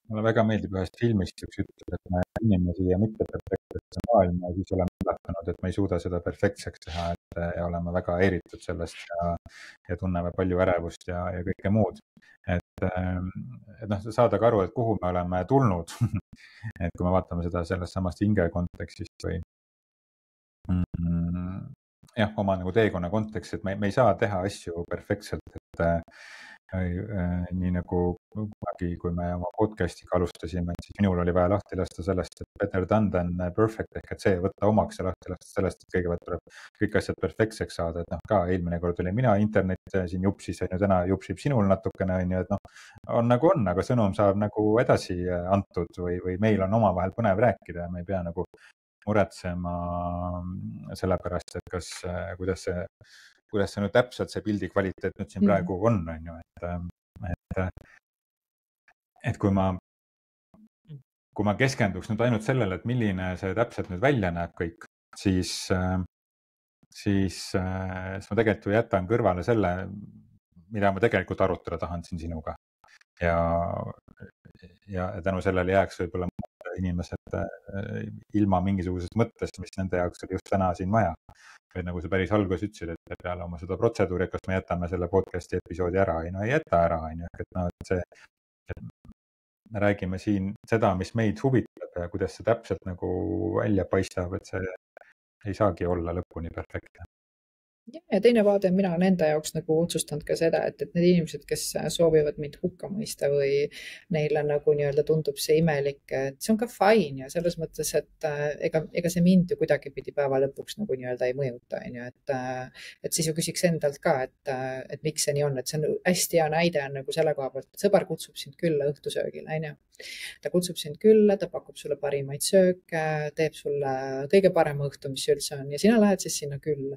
mulle väga meeldib ühest filmist, üks ütleb, et me inimene siia mitte perfektsesse maailma ja siis oleme üllatanud, et me ei suuda seda perfektseks teha, ja oleme väga häiritud sellest ja tunneme palju ärevust ja kõike muud. Et saada ka aru, et kuhu me oleme tulnud, et kui me vaatame seda sellest samast hinge kontekstist või oma nagu teekonna kontekst, et me ei saa teha asju perfektselt, et nii nagu kunagi, kui me oma podcast'iga alustasime, siis minul oli vaja lahti lasta sellest, et better done than perfect, ehk et see võtta omaks ja lahti lasta sellest, et kõigepealt tuleb kõik asjad perfektseks saada, et ka eelmine kord oli mina internet siin jupsis, täna jupsib sinul natukene, et on nagu on, aga sõnum saab nagu edasi antud või meil on omavahel põnev rääkida ja me ei pea nagu muretsema sellepärast, et kuidas see nüüd täpselt see pildi kvaliteet nüüd siin praegu on ju, et kui ma keskenduks nüüd ainult sellele, et milline see täpselt nüüd välja näeb kõik, siis ma tegelikult ju jätan kõrvale selle, mida ma tegelikult arutada tahan siin sinuga. Ja tänu sellele jääks võib-olla inimesed ilma mingisugusest mõttest, mis nende jaoks oli just täna siin vaja. Või nagu sa päris alguses ütlesid, et peale oma seda protseduuri, kas me jätame selle podcasti episoodi ära, ei jäta ära, et me räägime siin seda, mis meid huvitab ja kuidas see täpselt nagu välja paistab, et see ei saagi olla lõpuni perfektne. Ja teine vaade, mina olen enda jaoks nagu otsustanud ka seda, et need inimesed, kes soovivad mind hukka mõista või neile nagu nii-öelda tundub see imelik, et see on ka fine ja selles mõttes, et ega see mind ju kuidagi pidi päeva lõpuks nagu nii-öelda ei mõjuta, et siis ju küsiks endalt ka, et miks see nii on, et see on hästi hea näide on nagu selle koha pealt, et sõber kutsub sind külla õhtusöögile, ta kutsub sind külla, ta pakub sulle parimaid sööke, teeb sulle kõige parema õhtu, mis üldse on ja sina lähed siis sinna külla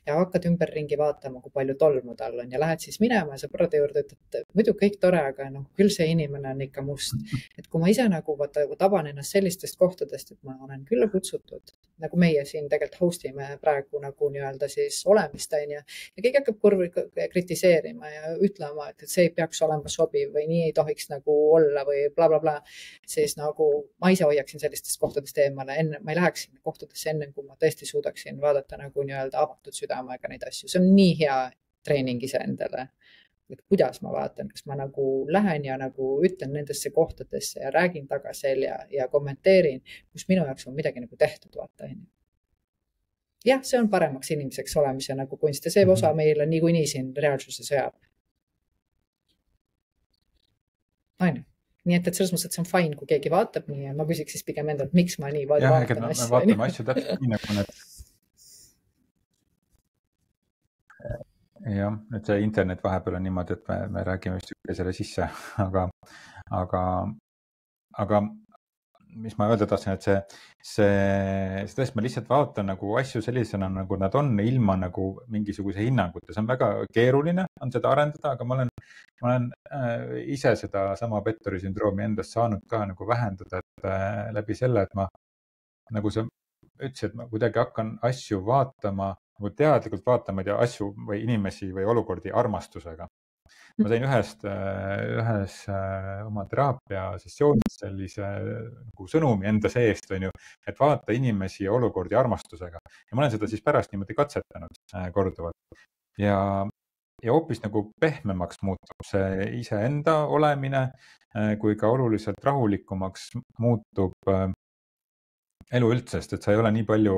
ja hakkad ümberringi vaatama, kui palju tolmu tal on ja lähed siis minema ja sõbrade juurde, et muidu kõik tore, aga küll see inimene on ikka must. Et kui ma ise nagu taban ennast sellistest kohtadest, et ma olen külla kutsutud, nagu meie siin tegelikult hostime praegu nagu nii-öelda siis olemist, ja keegi hakkab kurvi kritiseerima ja ütlema, et see ei peaks olema sobiv või nii ei tohiks nagu olla või bla, siis nagu ma ise hoiaksin sellistest kohtadest eemale, ma ei läheks sinna kohtadesse enne, kui ma tõesti suudaksin vaadata nagu nii-öelda avatud südamega neid asju. See on nii hea treening iseendale, et kuidas ma vaatan, kas ma nagu lähen ja nagu ütlen nendesse kohtadesse ja räägin tagaselja ja kommenteerin, kus minu jaoks on midagi nagu tehtud, vaata. Jah, see on paremaks inimeseks olemise nagu kunst ja see osa meil on niikuinii siin reaalsuses jääb. Ainu. Nii et selles mõttes, et see on fine, kui keegi vaatab nii ja ma küsiks siis pigem endalt, miks ma nii vaatan asju. Vaatame asju täpselt nii, nagu need. Jah, nüüd see internet vahepeal on niimoodi, et me räägime just üksteisele sisse, aga mis ma öelda tahtsin, et sellest ma lihtsalt vaatan nagu asju sellisena, nagu nad on, ilma nagu mingisuguse hinnanguta. See on väga keeruline, on seda arendada, aga ma olen ise seda sama petturi sündroomi endast saanud ka nagu vähendada, et läbi selle, et ma, nagu sa ütlesid, ma kuidagi hakkan asju vaatama, nagu teadlikult vaatama asju või inimesi või olukordi armastusega. ma sain ühes oma teraapia sessioonis sellise nagu sõnumi enda seest, on ju, et vaata inimesi ja olukordi armastusega. Ja ma olen seda siis pärast niimoodi katsetanud korduvalt. Ja hoopis nagu pehmemaks muutub see iseenda olemine, kui ka oluliselt rahulikumaks muutub elu üldse, sest et sa ei ole nii palju,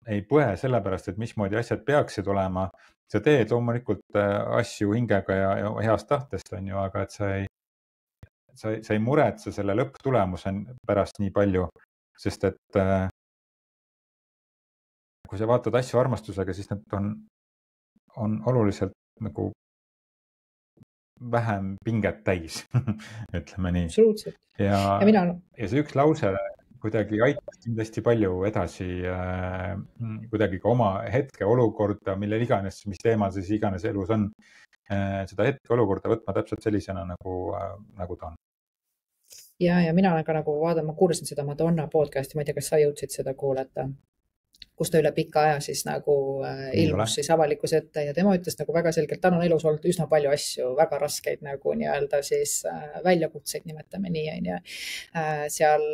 ei põe sellepärast, et mismoodi asjad peaksid olema. Sa teed loomulikult asju hingega ja heast tahtest, on ju, aga et sa ei muretse selle lõpptulemuse pärast nii palju, sest et kui sa vaatad asju armastusega, siis need on oluliselt nagu vähem pinget täis, ütleme nii. Absoluutselt. Ja mina... see üks lause kuidagi aitas kindlasti palju edasi kuidagi ka oma hetke olukorda, millel iganes, mis teemal siis iganes elus on, seda hetke olukorda võtma täpselt sellisena, nagu ta on. Ja mina olen ka nagu ma kuulasin seda Madonna podcasti, ma ei tea, kas sa jõudsid seda kuulata, kus ta üle pika aja siis nagu ilmus siis avalikkuse ette ja tema ütles nagu väga selgelt, tal on elus olnud üsna palju asju, väga raskeid nagu nii-öelda siis väljakutseid, nimetame nii, on ju, seal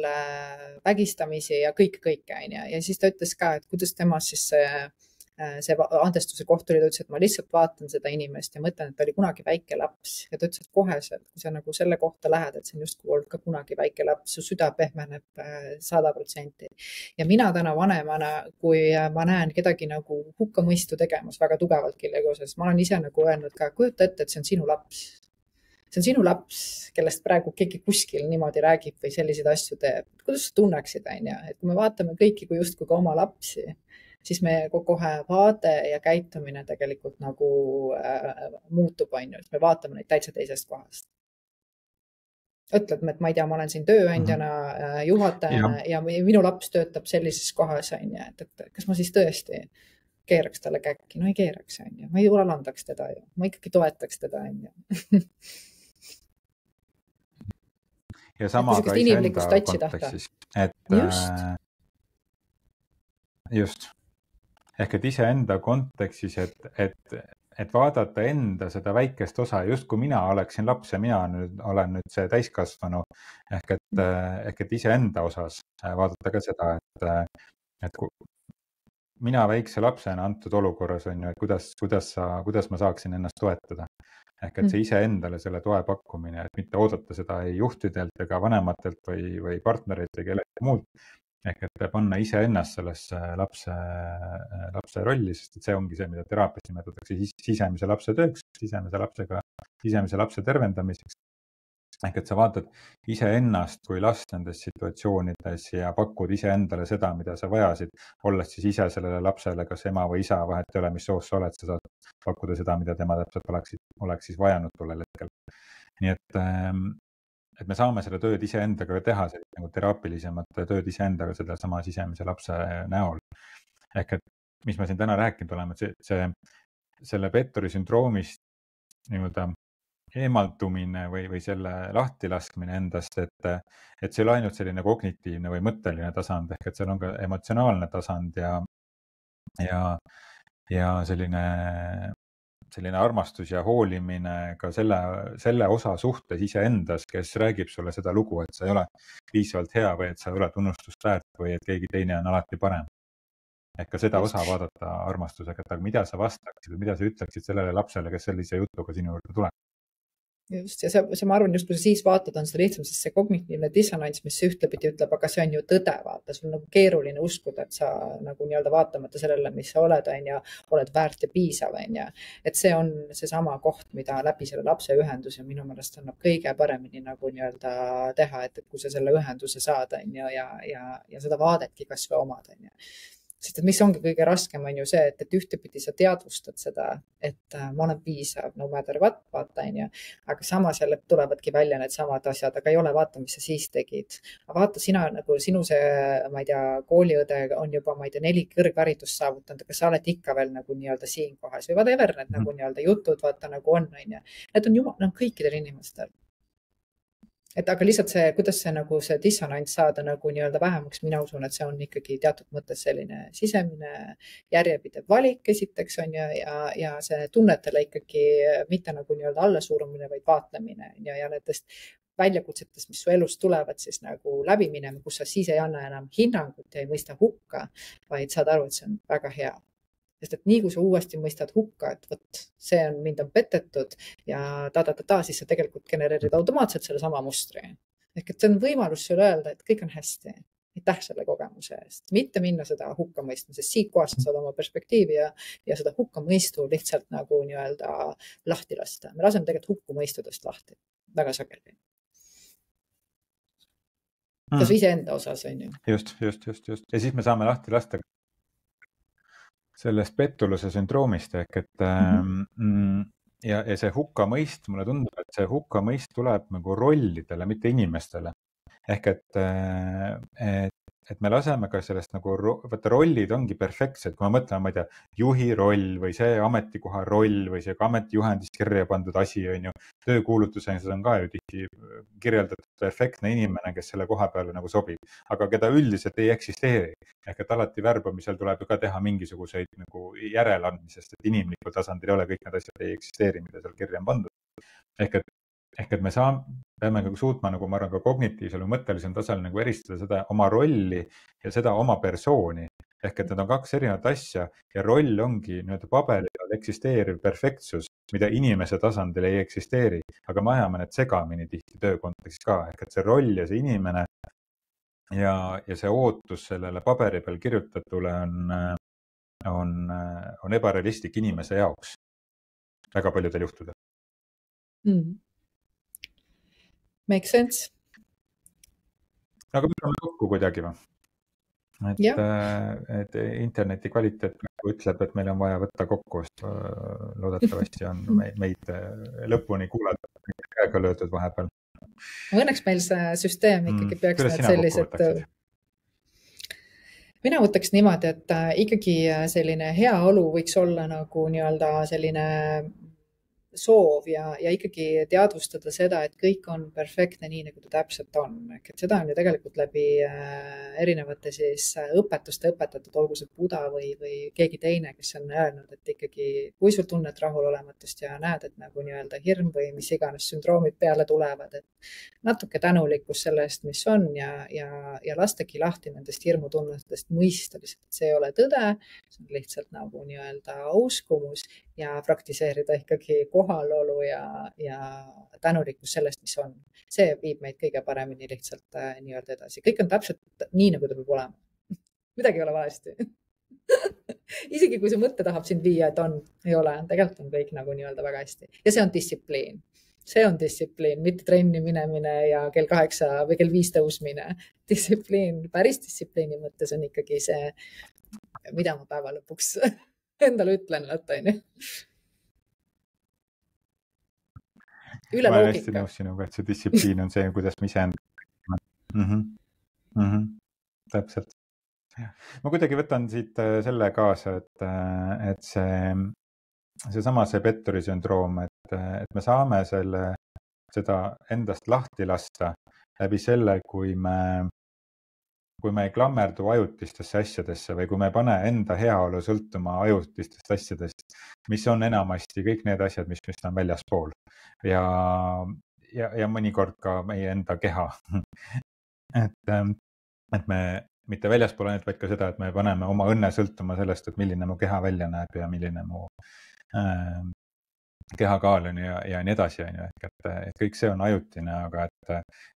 vägistamisi ja kõike, on ju. Ja siis ta ütles ka, et kuidas tema siis see andestuse koht tuli, ta ütles, et ma lihtsalt vaatan seda inimest ja mõtlen, et ta oli kunagi väike laps ja ta ütles, et koheselt, kui sa nagu selle kohta lähed, et see on justkui olnud ka kunagi väike laps, su süda pehmeneb 100%. Ja mina täna vanemana, kui ma näen kedagi nagu hukkamõistu tegemas väga tugevalt kellegi osas, ma olen ise nagu öelnud ka, kujuta ette, et see on sinu laps. See on sinu laps, kellest praegu keegi kuskil niimoodi räägib või selliseid asju teeb. Kuidas sa tunneksid, on ju? Et kui me vaatame kõiki kui justkui ka oma lapsi, siis me kohe vaade ja käitumine tegelikult nagu muutub, on ju, et me vaatame neid täitsa teisest kohast. Ütled, et ma ei tea, ma olen siin tööandjana, juhatajana ja minu laps töötab sellises kohas, on ju, et kas ma siis tõesti keeraks talle käkki? No ei keeraks, on ju, ma ei alandaks teda ju, ma ikkagi toetaks teda, on ju. Ja sama ka iseenda kontekstis. Just. Ehk et iseenda kontekstis, et vaadata enda seda väikest osa, just kui mina oleksin laps ja mina olen nüüd see täiskasvanu, ehk et iseenda osas vaadata ka seda, et mina väikse lapsena antud olukorras on ju, et kuidas ma saaksin ennast toetada. Ehk et see iseendale selle toe pakkumine, et mitte oodata seda ei juhtidelt ega vanematelt või partnerilt või kellelgi muud. Ehk et panna iseennast sellesse lapse rolli, sest et see ongi see, mida teraapias nimetatakse sisemise lapse tööks, sisemise lapse tervendamiseks. Ehk et sa vaatad iseennast kui last nendes situatsioonides ja pakud iseendale seda, mida sa vajasid, olles siis ise sellele lapsele, kas ema või isa, vahet ei ole, mis soos sa oled, sa saad pakkuda seda, mida tema täpselt oleks siis vajanud tollel hetkel. Nii et me saame selle tööd iseendaga teha, nagu teraapilisemat tööd iseendaga selle sama sisemise lapse näol. Ehk et mis me siin täna rääkinud oleme, selle petturi sündroomist nii-öelda eemaldumine või selle lahtilaskmine endast, et see ei ole ainult selline kognitiivne või mõtteline tasand, ehk et seal on ka emotsionaalne tasand ja selline armastus ja hoolimine ka selle osa suhtes iseendas, kes räägib sulle seda lugu, et sa ei ole piisavalt hea või et sa ei ole tunnustust väärt või et keegi teine on alati parem. Ehk ka seda osa vaadata armastusega, et aga mida sa vastaksid või mida sa ütleksid sellele lapsele, kes sellise jutuga sinu juurde tuleb. Just, ja see ma arvan, just kui sa siis vaatad, on seda lihtsam, sest see kognitiivne dissonants, mis ühtlepidi ütleb, aga see on ju tõde, vaata, sul on nagu keeruline uskuda, et sa nagu nii-öelda vaatamata sellele, mis sa oled, on ja oled väärt ja piisav, on ja. Et see on see sama koht, mida läbi selle lapse ühenduse minu meelest annab kõige paremini nagu nii-öelda teha, et kui sa selle ühenduse saad, on ju, ja seda vaadetki kas või omad, on ju. Sest et mis ongi kõige raskem on ju see, et ühtepidi sa teadvustad seda, et ma olen piisav, no matter what, vaata, on ju. Aga samas jälle tulevadki välja need samad asjad, aga ei ole, vaata, mis sa siis tegid. Aga vaata, sinu see, ma ei tea, kooliõde on juba, ma ei tea, 4 kõrgharidust saavutanud, aga sa oled ikka veel nagu nii-öelda siin kohas või whatever need nagu nii-öelda jutud, vaata nagu on, on ju. Need on kõikidel inimestel. et aga lihtsalt see, kuidas see nagu see dissonants saada nagu nii-öelda vähemaks, mina usun, et see on ikkagi teatud mõttes selline sisemine järjepidev valik esiteks on ja see tunnetele ikkagi mitte nagu nii-öelda allasurumine, vaid vaatlemine ja nendest väljakutsetest, mis su elust tulevad, siis nagu läbi minema, kus sa siis ei anna enam hinnangut ja ei mõista hukka, vaid saad aru, et see on väga hea. Sest et nii kui sa uuesti mõistad hukka, et võt, see on, mind on petetud ja siis sa tegelikult genereerid automaatselt selle sama mustri. Ehk et see on võimalus sulle öelda, et kõik on hästi. Aitäh selle kogemuse eest. Mitte minna seda hukka mõistma, sest siit kohast saad oma perspektiivi ja seda hukka mõistu lihtsalt nagu nii-öelda lahti lasta. Me laseme tegelikult hukku mõistudest lahti väga sageli. Kas iseenda osas on ju? Just. Ja siis me saame lahti lasta sellest pettuluse sündroomist ehk et ja see hukkamõist, mulle tundub, et see hukkamõist tuleb nagu rollidele, mitte inimestele. Ehk et me laseme ka sellest nagu, vaata rollid ongi perfektsed, kui me mõtleme, ma ei tea, juhi roll või see ametikoha roll või see ametijuhendis kirja pandud asi on ju, töökuulutusena seda on ka ju tihti kirjeldatud perfektne inimene, kes selle koha peale nagu sobib, aga keda üldiselt ei eksisteeri. Ehk et alati värbamisel tuleb ju ka teha mingisuguseid nagu järeleandmisest, et inimlikul tasandil ei ole kõik need asjad ei eksisteeri, mida seal kirja on pandud. Ehk et me peame suutma nagu ma arvan ka kognitiivsel või mõttelisel tasandil nagu eristada seda oma rolli ja seda oma persooni. Ehk et need on kaks erinevat asja ja roll ongi nii-öelda paberil eksisteeriv perfektsus, mida inimese tasandil ei eksisteeri, aga me ajame need segamini tihti töö kontekstis ka. Ehk et see roll ja see inimene ja see ootus sellele paberi peal kirjutatule on ebarealistlik inimese jaoks väga paljudel juhtudel. Make sense. Aga me oleme kokku kuidagi või? Et interneti kvaliteet ütleb, et meil on vaja võtta kokku, sest loodetavasti on meid lõpuni kuulata, käega löödud vahepeal. Õnneks meil see süsteem ikkagi peaks need sellised... Mina võtaks niimoodi, et ikkagi selline heaolu võiks olla nagu nii-öelda selline soov ja ikkagi teadvustada seda, et kõik on perfektne nii, nagu ta täpselt on. Et seda on ju tegelikult läbi erinevate siis õpetuste õpetatud, olgu see Buda või keegi teine, kes on öelnud, et ikkagi kui sul tunned rahulolematust ja näed, et nagu nii-öelda hirm või mis iganes sündroomid peale tulevad, et natuke tänulikkus selle eest, mis on ja lastagi lahti nendest hirmutunnetest mõista, lihtsalt see ei ole tõde, see on lihtsalt nagu nii-öelda uskumus ja praktiseerida ikkagi kohalolu ja tänulikkus sellest, mis on. See viib meid kõige paremini lihtsalt nii-öelda edasi. Kõik on täpselt nii, nagu ta peab olema. Midagi ei ole valesti. Isegi kui see mõte tahab sind viia, et ei ole, tegelikult on kõik nagu nii-öelda väga hästi. Ja see on distsipliin. See on distsipliin, mitte trenni minemine ja kell 8 või kell 5 tõusmine. Distsipliin, päris distsipliini mõttes on ikkagi see, mida ma päeva lõpuks endale ütlen, et on ju. Üle loogika. Ma olen hästi nõus sinuga, et see distsipliin on see, kuidas me ise täpselt. Ma kuidagi võtan siit selle kaasa, et see petturi sündroom, et me saame seda endast lahti lasta läbi selle, kui me ei klammerdu ajutistesse asjadesse või kui me ei pane enda heaolu sõltuma ajutistest asjadest, mis on enamasti kõik need asjad, mis on väljaspool ja mõnikord ka meie enda keha. et me mitte väljaspool ainult, vaid ka seda, et me paneme oma õnne sõltuma sellest, et milline mu keha välja näeb ja milline mu kehakaal on ja nii edasi, on ju. Et kõik see on ajutine, aga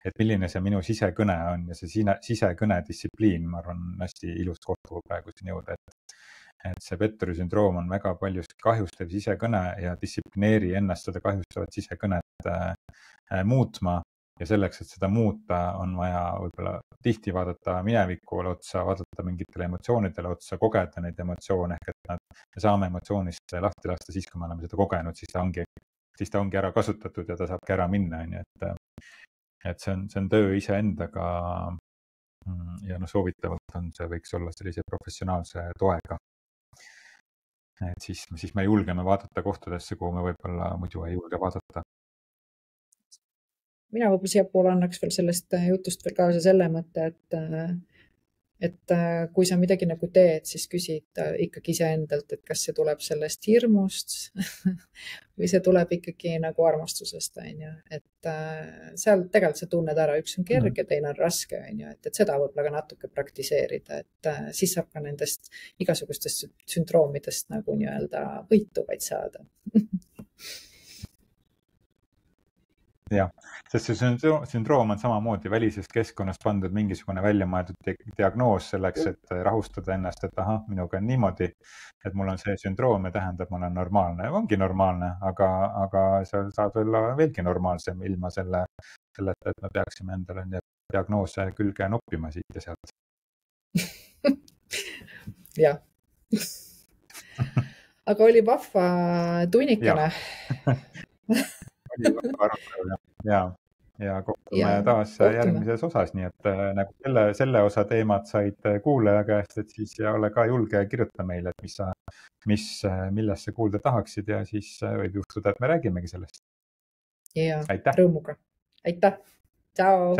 et milline see minu sisekõne on ja see sisekõne distsipliin, ma arvan, hästi ilus koht, kuhu praegu siin jõuda, et see petturi sündroom on väga paljust kahjustav sisekõne ja distsiplineeri ennast seda kahjustavat sisekõnet muutma ja selleks, et seda muuta, on vaja võib-olla tihti vaadata minevikule otsa, vaadata mingitele emotsioonidele otsa, kogeda neid emotsioone, ehk et me saame emotsioonist lahti lasta siis, kui me oleme seda kogenud, siis ta ongi ära kasutatud ja ta saabki ära minna, on ju, et see on töö iseendaga ja soovitavalt võiks olla sellise professionaalse toega. Et siis me julgeme vaadata kohtadesse, kuhu me võib-olla muidu ei julge vaadata. mina võib-olla siiapoole annaks veel sellest jutust veel kaasa selle mõtte, et kui sa midagi nagu teed, siis küsid ikkagi iseendalt, et kas see tuleb sellest hirmust või see tuleb ikkagi nagu armastusest, on ju. Et seal tegelikult sa tunned ära, üks on kerge, teine on raske, on ju, et seda võib-olla ka natuke praktiseerida, et siis saab ka nendest igasugustest sündroomidest nagu nii-öelda võitu vaid saada. jah, sest see sündroom on samamoodi välisest keskkonnast pandud mingisugune väljamõeldud diagnoos selleks, et rahustada ennast, et ahah, minuga on niimoodi, et mul on see sündroom ja tähendab, ma olen normaalne. Ongi normaalne, aga sa saad olla veelgi normaalsem ilma selleta, et me peaksime endale diagnoose külge noppima siit ja sealt. jah. Aga oli vahva tunnikene. Oli vahva arutelu, ja kohtume taas järgmises osas, nii et nagu selle osa teemad said kuulaja käest, et siis ja ole ka julge, kirjuta meile, et millest sa kuulda tahaksid ja siis võib juhtuda, et me räägimegi sellest. Rõõmuga. Aitäh. Tšau.